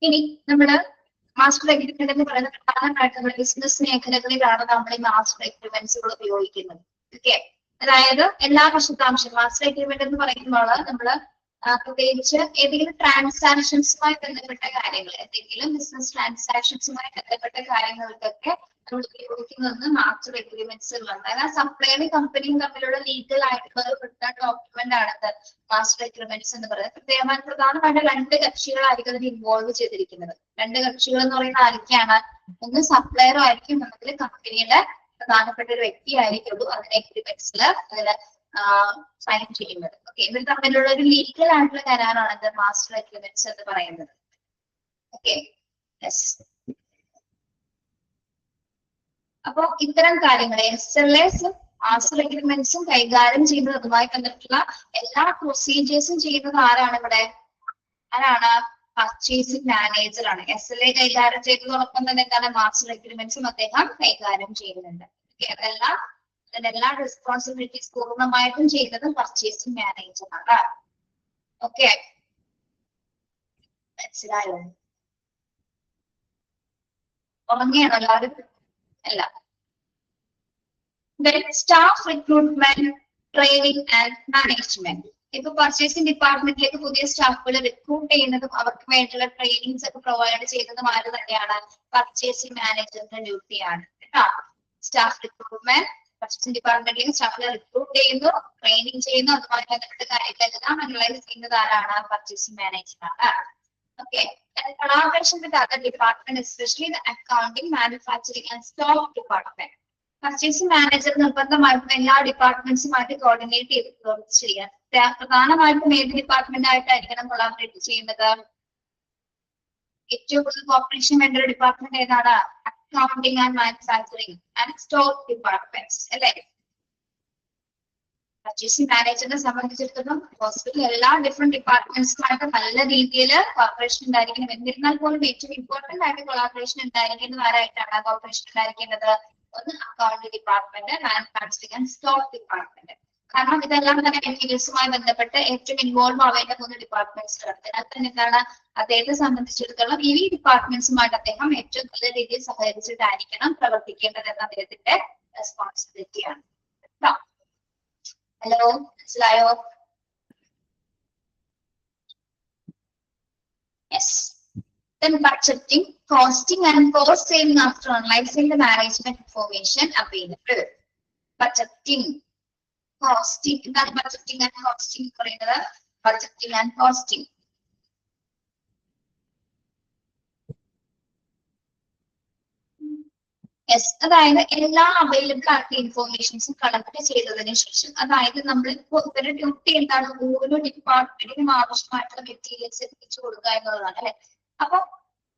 ഇനി നമ്മള് മാസ്റ്റർ എഗ്രിമെന്റ് എന്ന് പറയുന്ന പ്രധാനമായിട്ടുള്ള ബിസിനസ് മേഖലകളിലാണ് നമ്മൾ ഈ മാസ്റ്റർ എഗ്രിമെന്റ്സുകൾ ഉപയോഗിക്കുന്നത്. ഓക്കെ, അതായത് എല്ലാ വശത്താംശം മാസ്റ്റർ എഗ്രിമെന്റ് എന്ന് പറയുമ്പോൾ നമ്മള് പ്രത്യേകിച്ച് ഏതെങ്കിലും ട്രാൻസാക്ഷൻസുമായി ബന്ധപ്പെട്ട കാര്യങ്ങൾ, എന്തെങ്കിലും ബിസിനസ് ട്രാൻസാക്ഷൻസുമായി ബന്ധപ്പെട്ട കാര്യങ്ങൾക്കൊക്കെ നമ്മൾ ഉപയോഗിക്കുന്നത് മാസ്റ്റർ എഗ്രിമെന്റ്സുകളാണ്. അതായത് സപ്ലയറും കമ്പനിയും തമ്മിലുള്ള ലീഗൽ ആയിട്ടുള്ള ഒരു ഡോക്യുമെന്റ് ആണ് മാസ്റ്റർ എഗ്രിമെന്റ്സ് എന്ന് പറയുന്നത്. പ്രധാനമായിട്ട് രണ്ട് കക്ഷികളായിരിക്കും അതിന് ഇൻവോൾവ് ചെയ്തിരിക്കുന്നത്. രണ്ട് കക്ഷികൾ എന്ന് പറയുന്നത് ആരൊക്കെയാണ്? ഒന്ന് സപ്ലയറും ആയിരിക്കും, അല്ലെങ്കിൽ കമ്പനിയുടെ പ്രധാനപ്പെട്ട ഒരു വ്യക്തി ആയിരിക്കുള്ളൂ അതിന് എഗ്രിമെന്റ്സിൽ അതിൽ സൈൻ ചെയ്യുന്നത്. ഓക്കെ, ഇവർ തമ്മിലുള്ള ഒരു ലീഗൽ ആയിട്ടുള്ള കരാറാണ് മാസ്റ്റർ എഗ്രിമെന്റ്സ് എന്ന് പറയുന്നത്. ഓക്കെ, അപ്പൊ ഇത്തരം കാര്യങ്ങൾ SLAസും മാസ്റ്റർ എഗ്രിമെന്റ്സും കൈകാര്യം ചെയ്യുന്നത്, അതുമായി ബന്ധപ്പെട്ടുള്ള എല്ലാ പ്രൊസീജിയേഴ്സും ചെയ്യുന്നത് ആരാണ് ഇവിടെ? ആരാണ്? പർച്ചേസിംഗ് മാനേജർ ആണ്. SLA കൈകാര്യം ചെയ്തതോടൊപ്പം തന്നെ എന്താണ് മാസ്റ്റർ എഗ്രിമെന്റ്സും അദ്ദേഹം കൈകാര്യം ചെയ്യുന്നുണ്ട്. അതിനെല്ലാം റെസ്പോൺസിബിലിറ്റീസ് പൂർണ്ണമായിട്ടും ചെയ്യുന്നത് പർച്ചേസിംഗ് മാനേജർ ആണ്. ഓക്കെ, മനസ്സിലായോ? ഉറങ്ങിയാണോ എല്ലാവരും? അല്ല. Staff recruitment, training and management. ഇപ്പൊ പർച്ചേസിംഗ് ഡിപ്പാർട്ട്മെന്റിലേക്ക് പുതിയ സ്റ്റാഫുകളെ റിക്രൂട്ട് ചെയ്യുന്നതും അവർക്ക് വേണ്ടിയുള്ള ട്രെയിനിങ്സ് ഒക്കെ പ്രൊവൈഡ് ചെയ്യുന്നതും ആര് തന്നെയാണ്? പർച്ചേസിംഗ് മാനേജറിന്റെ ഡ്യൂട്ടിയാണ് കേട്ടോ. സ്റ്റാഫ് റിക്രൂട്ട്മെന്റ്, പർച്ചേസിംഗ് ഡിപ്പാർട്ട്മെന്റിലേക്ക് സ്റ്റാഫുകളെ റിക്രൂട്ട് ചെയ്യുന്നു, ട്രെയിനിങ് ചെയ്യുന്നു, അതുമായി ബന്ധപ്പെട്ട കാര്യങ്ങളെല്ലാം അനലൈസ് ചെയ്യുന്നത് ആരാണ്? പർച്ചേസിംഗ് മാനേജറാണ്. Okay, and collaboration with other departments, especially the accounting, manufacturing and stock department. Purchasing manager നിർബന്ധമായിട്ടും എല്ലാ ഡിപ്പാർട്ട്മെന്റ്സുമായിട്ട് കോർഡിനേറ്റ് ചെയ്ത് പ്രവർത്തിച്ച് ചെയ്യാൻ. പ്രധാനമായിട്ടും ഏത് ഡിപ്പാർട്ട്മെന്റ് ആയിട്ടായിരിക്കണം കൊളാബറേറ്റ് ചെയ്യുന്നത്? ഏറ്റവും കൂടുതൽ കോർപ്പറേഷൻ വേണ്ട ഒരു ഡിപ്പാർട്ട്മെന്റ് ഏതാണ്? Accounting and manufacturing and stock departments അല്ലേ? പർച്ചേസിംഗ് മാനേജറിനെ സംബന്ധിച്ചിടത്തോളം ഹോസ്പിറ്റൽ എല്ലാ ഡിഫറെന്റ് ഡിപ്പാർട്ട്മെന്റ്സുമായിട്ട് നല്ല രീതിയിൽ കോർപ്പറേഷൻ ഉണ്ടായിരിക്കണം. എന്നിരുന്നാൽ പോലും ഏറ്റവും ഇമ്പോർട്ടന്റ് ആയിട്ട് കൊളാബറേഷൻ ഉണ്ടായിരിക്കുന്നത് ആരായിട്ടാണ് കോർപ്പറേഷൻ ഉണ്ടായിരിക്കുന്നത്? ഒന്ന് accounting department, manufacturing and stock department. കാരണം ഇതെല്ലാം തന്നെ മെറ്റീരിയൽസുമായി ബന്ധപ്പെട്ട് ഏറ്റവും ഇൻവോൾവ് ആവേണ്ട 3 ഡിപ്പാർട്ട്മെന്റ്സുകളാണ്. അതിനകത്ത് തന്നെ എന്താണ് അദ്ദേഹത്തെ സംബന്ധിച്ചിടത്തോളം ഈ ഡിപ്പാർട്ട്മെന്റ്സുമായിട്ട് അദ്ദേഹം ഏറ്റവും നല്ല രീതിയിൽ സഹകരിച്ചിട്ടായിരിക്കണം പ്രവർത്തിക്കേണ്ടത് എന്ന അദ്ദേഹത്തിന്റെ റെസ്പോൺസിബിലിറ്റിയാണ്. ഹലോ, മനസ്സിലായോ? Yes. Then budgeting, costing and cost saving after analyzing the management information available. Budgeting, costing, എന്താണ് budgeting and costing എന്ന് പറയുന്നത്? Budgeting and costing. യെസ്, അതായത് എല്ലാ അവൈലബിൾ ആയിട്ടുള്ള ഇൻഫോർമേഷൻസും കളക്ട് ചെയ്തതിനു ശേഷം, അതായത് നമ്മൾ ഇപ്പോൾ ഇവരുടെ ഡ്യൂട്ടി എന്താണ്, ഓരോ ഡിപ്പാർട്ട്മെന്റിനും ആവശ്യമായിട്ടുള്ള മെറ്റീരിയൽസ് എത്തിച്ചു കൊടുക്കുക എന്നുള്ളതാണ് അല്ലെ. അപ്പൊ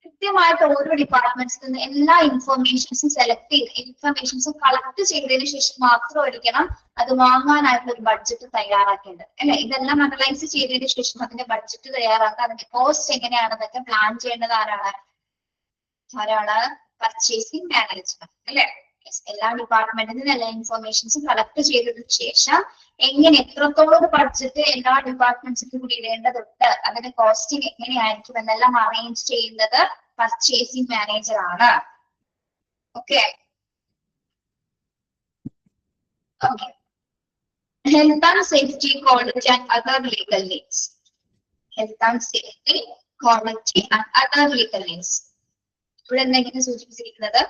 കൃത്യമായിട്ട് ഓരോ ഡിപ്പാർട്ട്മെന്റ്സിൽ നിന്ന് എല്ലാ ഇൻഫോർമേഷൻസും സെലക്ട് ചെയ്ത് ഇൻഫർമേഷൻസും കളക്ട് ചെയ്തതിനു ശേഷം മാത്രമായിരിക്കണം അത് വാങ്ങാനായിട്ടുള്ള ഒരു ബഡ്ജറ്റ് തയ്യാറാക്കേണ്ടത് അല്ലെ. ഇതെല്ലാം അനലൈസ് ചെയ്തതിനു ശേഷം അതിന്റെ ബഡ്ജറ്റ് തയ്യാറാക്കുക, അതിന്റെ കോസ്റ്റ് എങ്ങനെയാണെന്നൊക്കെ പ്ലാൻ ചെയ്യേണ്ടത് ആരാണ്? പർച്ചേസിംഗ് മാനേജ്മെന്റ് അല്ലെ. എല്ലാ ഡിപ്പാർട്ട്മെന്റിൽ നിന്ന് എല്ലാ ഇൻഫോർമേഷൻസും കളക്ട് ചെയ്തതിനു ശേഷം എങ്ങനെ എത്രത്തോളം ബഡ്ജറ്റ് എല്ലാ ഡിപ്പാർട്ട്മെന്റ്സിനും കൂടി ഇടേണ്ടതുണ്ട്, അതിന്റെ കോസ്റ്റിംഗ് എങ്ങനെയായിരിക്കും എന്നെല്ലാം അറേഞ്ച് ചെയ്യുന്നത് പർച്ചേസിംഗ് മാനേജർ ആണ്. Okay. Health and safety, quality and other legal needs. Health and safety, quality and other legal needs. ഇവിടെ എന്തെങ്കിലും സൂചിപ്പിച്ചിരിക്കുന്നത്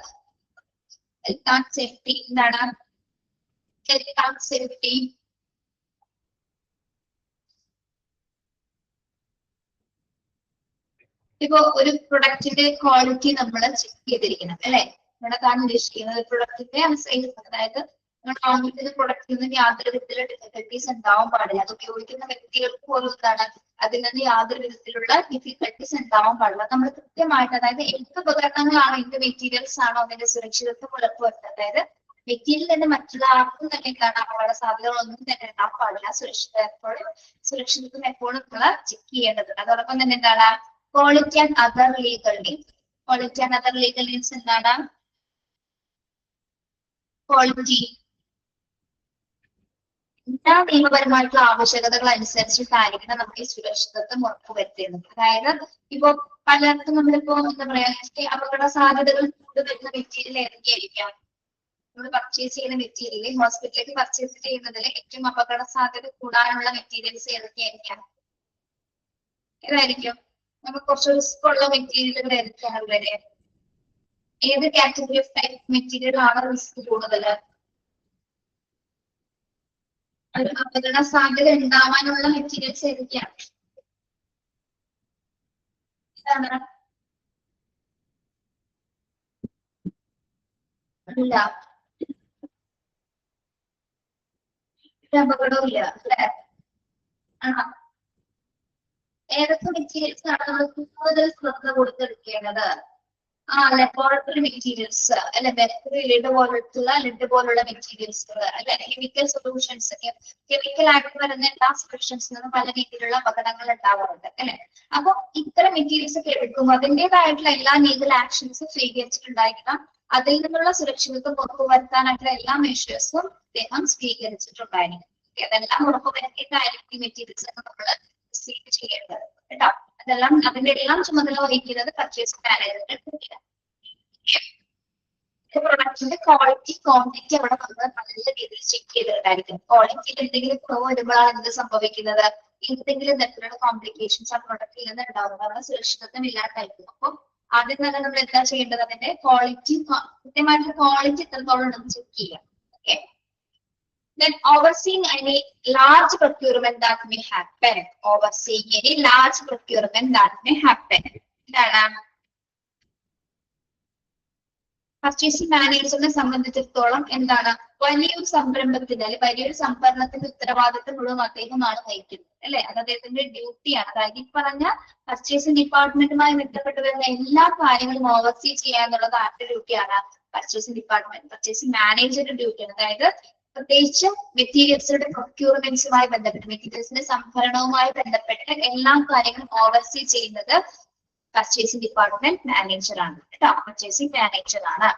ഹെൽത്ത് ആൻഡ് സേഫ്റ്റി എന്താണ്? ഹെൽത്ത് ആൻഡ് സേഫ്റ്റി ഇപ്പൊ ഒരു പ്രൊഡക്റ്റിന്റെ ക്വാളിറ്റി നമ്മൾ ചെക്ക് ചെയ്തിരിക്കണം അല്ലെ. ഇവിടെ താൻ ഉദ്ദേശിക്കുന്നത് പ്രൊഡക്റ്റിന്റെ അതായത് നമ്മുടെ വാങ്ങിക്കുന്ന പ്രൊഡക്റ്റിൽ നിന്ന് യാതൊരു വിധത്തിലുള്ള ഡിഫിക്കൽട്ടീസ് ഉണ്ടാവാൻ പാടില്ല. അത് ഉപയോഗിക്കുന്ന വ്യക്തികൾക്ക് പോലും എന്താണ് അതിൽ നിന്ന് യാതൊരു വിധത്തിലുള്ള ഡിഫിക്കൽട്ടീസ് ഉണ്ടാവാൻ പാടില്ല. നമ്മൾ കൃത്യമായിട്ട് അതായത് എന്ത് ഉപകരണങ്ങളാണോ, എന്ത് മെറ്റീരിയൽസ് ആണോ അതിന്റെ സുരക്ഷിതത്വം ഉറപ്പുവരുത്തുന്നത്. അതായത് മെറ്റീരിയൽ തന്നെ മറ്റുള്ള ആർക്കും തന്നെ എന്താണ് അപകട സാധ്യതകളൊന്നും തന്നെ ഉണ്ടാവാൻ പാടില്ല. സുരക്ഷിതത്വം എപ്പോഴും നമ്മൾ ചെക്ക് ചെയ്യേണ്ടതുണ്ട്. അതോടൊപ്പം തന്നെ എന്താണ് quality and other legal needs. Quality and other legal needs എന്താണ്? ക്വാളിറ്റി എല്ലാ നിയമപരമായിട്ടുള്ള ആവശ്യകതകൾ അനുസരിച്ചിട്ടായിരിക്കണം നമുക്ക് ഈ സുരക്ഷിതത്വം ഉറപ്പുവരുത്തുന്നത്. അതായത് ഇപ്പൊ പലർക്കും നമ്മളിപ്പോ എന്താ പറയാ അപകട സാധ്യതകൾ വരുന്ന മെറ്റീരിയൽ ഏതൊക്കെയായിരിക്കാം? നമ്മൾ പർച്ചേസ് ചെയ്യുന്ന മെറ്റീരിയൽ, ഹോസ്പിറ്റലിലേക്ക് പർച്ചേസ് ചെയ്യുന്നതിൽ ഏറ്റവും അപകട സാധ്യത കൂടാനുള്ള മെറ്റീരിയൽസ് ഏതൊക്കെയായിരിക്കാം? ഏതായിരിക്കും? നമുക്ക് കുറച്ച് റിസ്ക് ഉള്ള മെറ്റീരിയലുകൾ ഏതൊക്കെയാണ് വരെ? ഏത് കാറ്റഗറി ഓഫ് ടൈപ്പ് മെറ്റീരിയൽ ആണ് റിസ്ക് കൂടുതൽ? ഒരു അപകട സാധ്യത ഉണ്ടാവാനുള്ള മെറ്റീരിയൽസ് ഏതൊക്കെയാണ്? ഇല്ല, അപകടവും ഇല്ല അല്ലെ. ഏതൊക്കെ മെറ്റീരിയൽസ് ആണ് നമ്മൾ കൂടുതൽ ശ്രദ്ധ കൊടുത്തെടുക്കേണ്ടത്? ലബോറട്ടറി മെറ്റീരിയൽസ് അല്ലെ, മെർക്കുറി, ലെഡ് പോലുള്ള മെറ്റീരിയൽസ് അല്ലെ, കെമിക്കൽ സൊല്യൂഷൻസ്. കെമിക്കൽ ആയിട്ട് വരുന്ന എല്ലാ സൊല്യൂഷൻസിൽ നിന്നും പല രീതിയിലുള്ള അപകടങ്ങൾ ഉണ്ടാവാറുണ്ട് അല്ലെ. അപ്പൊ ഇത്തരം മെറ്റീരിയൽസ് ഒക്കെ എടുക്കുമ്പോൾ അതിൻ്റെതായിട്ടുള്ള എല്ലാ ലീഗൽ ആക്ഷൻസും സ്വീകരിച്ചിട്ടുണ്ടായിരിക്കണം. അതിൽ നിന്നുള്ള സുരക്ഷിതത്വം ഉറപ്പുവരുത്താനായിട്ടുള്ള എല്ലാ മെഷേഴ്സും അദ്ദേഹം സ്വീകരിച്ചിട്ടുണ്ടായിരിക്കും. അതെല്ലാം ഉറപ്പുവരുത്തിയിട്ടായിരിക്കും ഈ മെറ്റീരിയൽസ് ഒക്കെ നമ്മൾ റിസീവ് ചെയ്യേണ്ടത് കേട്ടോ. അതെല്ലാം അതിന്റെ എല്ലാം ചുമതല വഹിക്കുന്നത് പർച്ചേസിംഗ് മാനേജറിന്റെ പ്രൊഡക്റ്റിന്റെ ക്വാളിറ്റി ക്വാണ്ടിറ്റി അവിടെ നമ്മൾ നല്ല രീതിയിൽ ചെക്ക് ചെയ്തിട്ടായിരിക്കും. ക്വാളിറ്റിയിൽ എന്തെങ്കിലും കുറവ് വരുമ്പോഴാണ് എന്ത് സംഭവിക്കുന്നത്? എന്തെങ്കിലും തരത്തിലുള്ള കോംപ്ലിക്കേഷൻസ് ആ പ്രൊഡക്റ്റിൽ നിന്ന് ഉണ്ടാവുന്നത്. അവിടെ സുരക്ഷിതത്വം ഇല്ലാണ്ടായിരിക്കും. അപ്പം ആദ്യം തന്നെ നമ്മൾ എന്താ ചെയ്യേണ്ടത്? അതിന്റെ ക്വാളിറ്റി കൃത്യമായിട്ടുള്ള ക്വാളിറ്റി എത്രത്തോളം ഉണ്ടെന്ന് ചെക്ക് ചെയ്യാം. Okay. Then overseeing any large procurement that may happen. Overseeing any large procurement that may happen. Purchasing മാനേജറിനെ സംബന്ധിച്ചിടത്തോളം എന്താണ്? വലിയൊരു സംരംഭത്തിന്റെ അല്ലെങ്കിൽ വലിയൊരു സംഭരണത്തിന്റെ ഉത്തരവാദിത്തം മുഴുവൻ അദ്ദേഹമാണ് വഹിക്കുന്നത് അല്ലെ. അത് അദ്ദേഹത്തിന്റെ ഡ്യൂട്ടിയാണ്. അതായത് ഈ പറഞ്ഞ പർച്ചേസിംഗ് ഡിപ്പാർട്ട്മെന്റുമായി ബന്ധപ്പെട്ട് വരുന്ന എല്ലാ കാര്യങ്ങളും ഓവർസീ ചെയ്യുക എന്നുള്ളത് ആരുടെ ഡ്യൂട്ടിയാണ്? പർച്ചേസിംഗ് ഡിപ്പാർട്ട്മെന്റ്, പർച്ചേസിംഗ് മാനേജറുടെ ഡ്യൂട്ടിയാണ്. അതായത് പ്രത്യേകിച്ച് മെറ്റീരിയൽസിന്റെ പ്രൊക്യൂർമെന്റ്സുമായി ബന്ധപ്പെട്ട് മെറ്റീരിയൽസിന്റെ സംഭരണവുമായി ബന്ധപ്പെട്ട് എല്ലാ കാര്യങ്ങളും ഓവർസീ ചെയ്യുന്നത് പർച്ചേസിംഗ് ഡിപ്പാർട്ട്മെന്റ് മാനേജറാണ് കേട്ടോ. പർച്ചേസിംഗ് മാനേജറാണ്.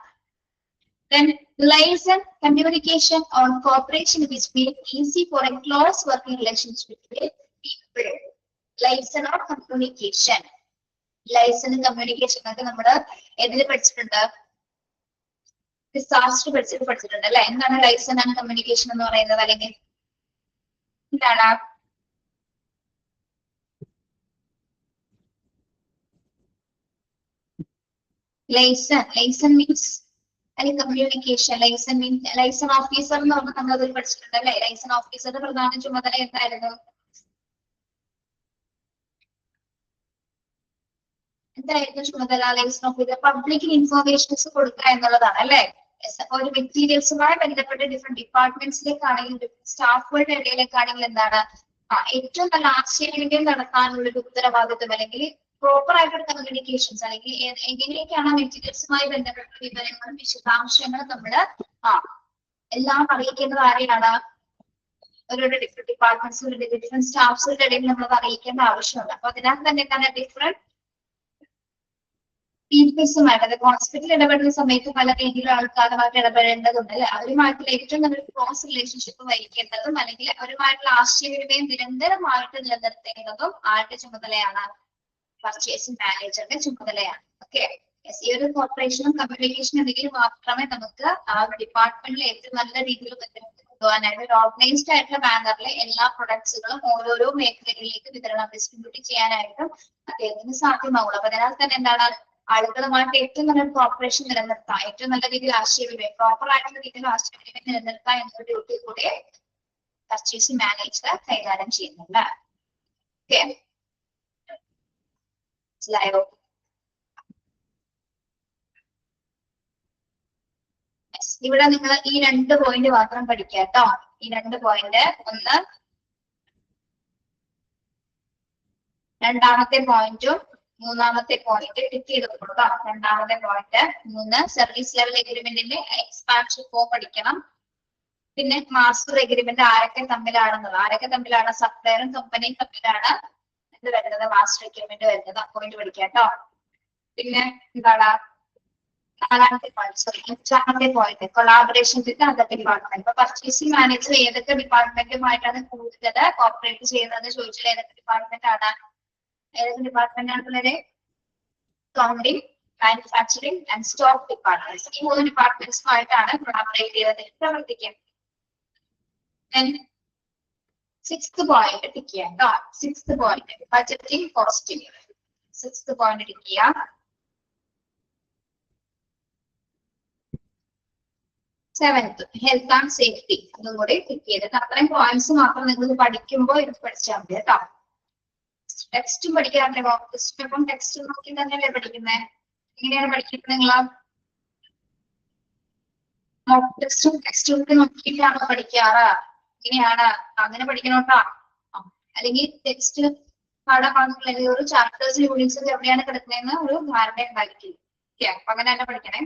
Then liaison, communication or cooperation which make easy for a close working relationship with people. Liaison or communication. Liaison and communication ഒക്കെ നമ്മള് ഏതിൽ പഠിച്ചിട്ടുണ്ട്? ഡിസാസ്റ്റർ പഠിച്ചിട്ടുണ്ട് അല്ലെ. എന്താണ് ലൈസൺ ആൻഡ് കമ്മ്യൂണിക്കേഷൻ എന്ന് പറയുന്നത്? അല്ലെങ്കിൽ എന്താണ് ലൈസൺ മീൻസ് അല്ലെങ്കിൽ കമ്മ്യൂണിക്കേഷൻ. ലൈസൺ ഓഫീസർ എന്ന് പറഞ്ഞാൽ നമ്മളത് പഠിച്ചിട്ടുണ്ട് അല്ലെ. ലൈസൺ ഓഫീസറുടെ പ്രധാന ചുമതല എന്തായിരുന്നു? എന്തായിരുന്നു ചുമതല? ലൈസൺ ഓഫീസർ പബ്ലിക് ഇൻഫോർമേഷൻസ് കൊടുക്കുക എന്നുള്ളതാണ് അല്ലെ. ഒരു മെറ്റീരിയൽസുമായി ബന്ധപ്പെട്ട് ഡിഫറെന്റ് ഡിപ്പാർട്ട്മെന്റ്സിലേക്കാണെങ്കിലും സ്റ്റാഫുകളുടെ ഇടയിലേക്കാണെങ്കിലും എന്താണ് ഏറ്റവും നല്ല ആശയവിനിമയം നടത്താനുള്ള ഒരു ഉത്തരവാദിത്വം അല്ലെങ്കിൽ പ്രോപ്പർ ആയിട്ടുള്ള കമ്മ്യൂണിക്കേഷൻസ് അല്ലെങ്കിൽ എങ്ങനെയൊക്കെയാണ് മെറ്റീരിയൽസുമായി ബന്ധപ്പെട്ട വിവരങ്ങളും വിശദാംശങ്ങളും നമ്മള് എല്ലാം അറിയിക്കേണ്ടത് ആരെയാണ്? ഓരോരോ ഡിഫറെന്റ് ഡിപ്പാർട്ട്മെന്റ്സുകളുടെ ഡിഫറെന്റ് സ്റ്റാഫ്സുകളുടെ ഇടയിൽ നമ്മൾ അറിയിക്കേണ്ട ആവശ്യമുണ്ട്. അപ്പൊ അതിനകത്ത് തന്നെ ഡിഫറെന്റ് പീപ്പിൾസുമായിട്ട് ഹോസ്പിറ്റലിൽ ഇടപെടുന്ന സമയത്ത് പല രീതിയിലുള്ള ആൾക്കാരുമായിട്ട് ഇടപെടേണ്ടതുണ്ട് അല്ലെ. അവരുമായിട്ടുള്ള ഏറ്റവും നല്ലൊരു ക്ലോസ് റിലേഷൻഷിപ്പ് വഹിക്കേണ്ടതും അല്ലെങ്കിൽ അവരുമായിട്ടുള്ള ആശയവിനിമയം നിരന്തരമായിട്ട് നിലനിർത്തേണ്ടതും ആരുടെ ചുമതലയാണ്? പർച്ചേസിംഗ് മാനേജറുടെ ചുമതലയാണ്. ഓക്കെ, ഈ ഒരു കോർപ്പറേഷനും കമ്മ്യൂണിക്കേഷൻ ഉണ്ടെങ്കിൽ മാത്രമേ നമുക്ക് ആ ഡിപ്പാർട്ട്മെന്റിൽ ഏറ്റവും നല്ല രീതിയിൽ കൊണ്ടുപോകാനായിട്ട് ഒരു ഓർഗനൈസ്ഡ് ആയിട്ടുള്ള മാനറിൽ എല്ലാ പ്രൊഡക്ട്സുകളും ഓരോരോ മേഖലകളിലേക്ക് വിതരണം ഡിസ്ട്രിബ്യൂട്ട് ചെയ്യാനായിട്ടും അദ്ദേഹത്തിന് സാധ്യമാവുള്ളൂ. അപ്പൊ അതിനാൽ തന്നെ എന്താണ് ആളുകളുമായിട്ട് ഏറ്റവും നല്ലൊരു കോർപ്പറേഷൻ നിലനിർത്താം, ഏറ്റവും നല്ല രീതിയിൽ ആശയവിനിമയം പ്രോപ്പർ ആയിട്ടുള്ള രീതിയിൽ ആശയവിനിമയം നിലനിർത്താം എന്നൊരു ഡ്യൂട്ടി കൂടെ പർച്ചേസിംഗ് മാനേജർ കൈകാര്യം ചെയ്യുന്നുണ്ട്. ഓക്കെ, മനസ്സിലായോ? ഇവിടെ നിങ്ങൾ ഈ 2 പോയിന്റ് മാത്രം പഠിക്കുക കേട്ടോ. ഈ 2 പോയിന്റ്, ഒന്ന് രണ്ടാമത്തെ പോയിന്റും മൂന്നാമത്തെ പോയിന്റ് ടിക്ക് ചെയ്ത് കൊടുക്കുക. രണ്ടാമത്തെ പോയിന്റ് 3 സർവീസ് ലെവൽ എഗ്രിമെന്റിന്റെ എക്സ്പാൻഷൻ ഫോം പഠിക്കണം. പിന്നെ മാസ്റ്റർ എഗ്രിമെന്റ് ആരൊക്കെ തമ്മിലാണ് സപ്ലയറും കമ്പനിയും തമ്മിലാണ് എന്ത് വരുന്നത്? മാസ്റ്റർ എഗ്രിമെന്റ് വരുന്നത്. പോയിന്റ് പഠിക്കാം കേട്ടോ. പിന്നെ എന്താണ് 4ാമത്തെ പോയിന്റ് 5ാമത്തെ point collaboration with other department. ഇപ്പൊ പർച്ചേസിംഗ് മാനേജർ ഏതൊക്കെ ഡിപ്പാർട്ട്മെന്റുമായിട്ടാണ് കൂടുതൽ കോപ്പറേറ്റ് ചെയ്യുന്നത് ചോദിച്ചാൽ ഏതൊക്കെ ഡിപ്പാർട്ട്മെന്റ് ആണ്? ഏതൊക്കെ ഡിപ്പാർട്ട്മെന്റ് ആണുള്ളത്? Accounting, manufacturing and stock departments. ഈ 3 ഡിപ്പാർട്ട്മെന്റ്സുമായിട്ടാണ് കൊളാബറേറ്റ് ചെയ്ത് പ്രവർത്തിക്കുക. 6th പോയിന്റ് ടിക്ക് ചെയ്യാം കേട്ടോ. 6th point budgeting costing. 6th point tick ചെയ്യാം. 7th health and safety. അതും കൂടി ടിക്ക് ചെയ്തിട്ട് അത്രയും പോയിന്റ്സ് മാത്രം നിങ്ങൾ പഠിക്കുമ്പോൾ ഇത് പഠിച്ചാൽ മതി കേട്ടോ. ടെക്സ്റ്റും പഠിക്കാറില്ലേ? മോക്ക് ടെസ്റ്റ് അപ്പം ടെക്സ്റ്റ് നോക്കി തന്നെയല്ലേ പഠിക്കുന്നത്? എങ്ങനെയാണ് പഠിക്കുന്നത് നിങ്ങൾ? മോക്ക് ടെക്സ്റ്റും ടെക്സ്റ്റ് ബുക്ക് നോക്കിയിട്ടാണോ പഠിക്കാറ്? ഇങ്ങനെയാണ്, അങ്ങനെ പഠിക്കണോട്ടാ. അല്ലെങ്കിൽ ടെക്സ്റ്റ് പാഠഭാഗങ്ങൾ അല്ലെങ്കിൽ ഒരു ചാപ്റ്റേഴ്സ് യൂണിറ്റ്സ് എവിടെയാണ് കിടക്കുന്നതെന്ന് ഒരു ധാരണ ഉണ്ടായിരിക്കും. ഓക്കെ, അപ്പൊ അങ്ങനെ തന്നെ പഠിക്കണേ.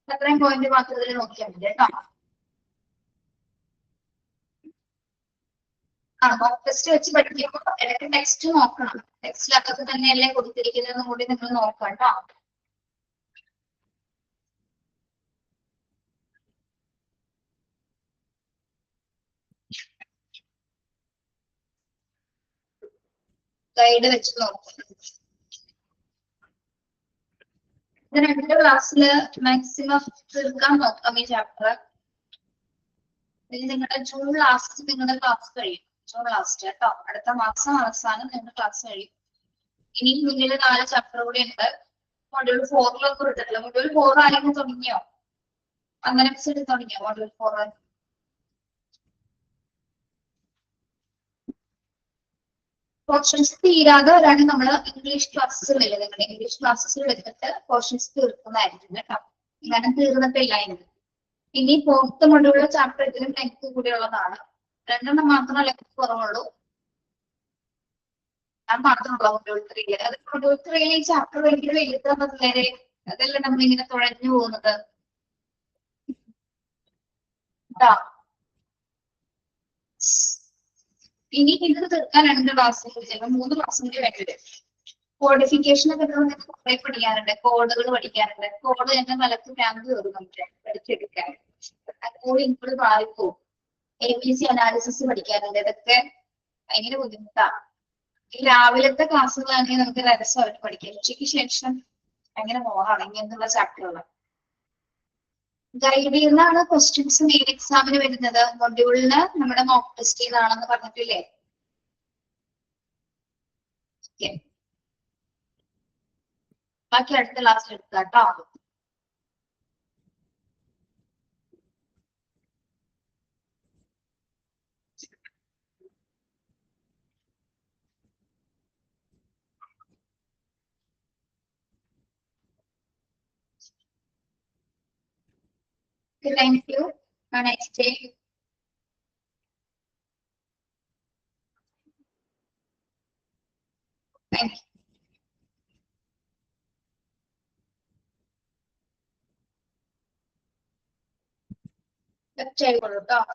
അത്രയും പോയിന്റ് മാത്രം ഇതിൽ നോക്കിയാൽ മതി കേട്ടോ. മോക്ക് ടെസ്റ്റ് വെച്ച് പഠിക്കുമ്പോൾ ഇടയ്ക്ക് ടെക്സ്റ്റ് നോക്കണം. ടെക്സ്റ്റിൽ അതൊക്കെ തന്നെയല്ലേ കൊടുത്തിരിക്കുന്നതെന്നും കൂടി നിങ്ങൾ നോക്കാം കേട്ടോ. ഗൈഡ് വെച്ച് നോക്കാം. ഇത് 2 ക്ലാസ്സിൽ മാക്സിമം തീർക്കാൻ നോക്കാം ഈ ചാപ്റ്റർ. നിങ്ങളുടെ ജൂൺ ലാസ്റ്റ് നിങ്ങളുടെ ക്ലാസ് കഴിയും. ജൂൺ ലാസ്റ്റ് കേട്ടോ. അടുത്ത മാസം അവസാനം നിങ്ങളുടെ ക്ലാസ് കഴിയും. ഇനി മുന്നിൽ 4 ചാപ്റ്റർ കൂടി ഉണ്ട്. മൊഡ്യൂൾ 4 വിട്ടിട്ടില്ല. മൊഡ്യൂൾ 4 ആരെങ്കിലും തുടങ്ങിയോ? അങ്ങനെ തുടങ്ങിയോ മൊഡ്യൂൾ 4? പോർഷൻസ് തീരാതെ വരാണ് നമ്മൾ ഇംഗ്ലീഷ് ക്ലാസ്സുകളിൽ നിങ്ങളുടെ ഇംഗ്ലീഷ് ക്ലാസ്സുകൾ എടുത്തിട്ട് പോർഷൻസ് തീർക്കുന്നതായിരിക്കും കേട്ടോ. കാരണം തീർന്നിട്ടില്ല എനിക്ക്. ഇനി 4th മൊഡ്യൂളിലെ ചാപ്റ്റർ ഇതിലും ലെങ്ത് കൂടിയുള്ളതാണ്. 2 മാത്രം ലെങ്ത് കുറവുള്ളൂ. ഞാൻ മാത്രമുള്ള മൊഡ്യൂൾ 3. അത് മൊഡ്യൂൾ 3 ഈ ചാപ്റ്റർ ഭയങ്കര വലുതാന്നല്ലേ? അതല്ലേ നമ്മളിങ്ങനെ തുഴഞ്ഞു പോകുന്നത്. ഇനി ഇത് തീർക്കാൻ 2 ക്ലാസ് ചിലപ്പോൾ 3 ക്ലാസ് കൂടി വേണ്ടി. കോഡിഫിക്കേഷൻ ഒക്കെ കുറെ പഠിക്കാറുണ്ട്. കോഡുകൾ പഠിക്കാറുണ്ട്. കോഡ് ഞങ്ങൾ നിലക്ക് ക്യാമ്പ് കയറുന്നുണ്ട് പഠിച്ചെടുക്കാൻ. കോഡ് ഇൻക്ലൂഡ് വായിപ്പോ ABC അനാലിസിസ് പഠിക്കാറുണ്ട്. ഇതൊക്കെ ഭയങ്കര ബുദ്ധിമുട്ടാണ്. ഈ രാവിലത്തെ ക്ലാസ്സുകളാണെങ്കിൽ നമുക്ക് രസമായിട്ട് പഠിക്കാം. ഉച്ചയ്ക്ക് ശേഷം ഭയങ്കര മോറാണ് ഇങ്ങനെയുള്ള ചാപ്റ്ററുകൾ. ഗൈഡിൽ നിന്നാണ് ക്വസ്റ്റ്യൻസ് മെയിൻ എക്സാമിന് വരുന്നത്. മൊഡ്യൂളിന് നമ്മുടെ മോക്ക് ടെസ്റ്റ് ചെയ്താണെന്ന് പറഞ്ഞിട്ടില്ലേ? Okay. ബാക്കി അടുത്ത ക്ലാസ്സിൽ എടുക്കാം കേട്ടോ. Okay, thank you. Have a nice day. Thank you. Let's try it out.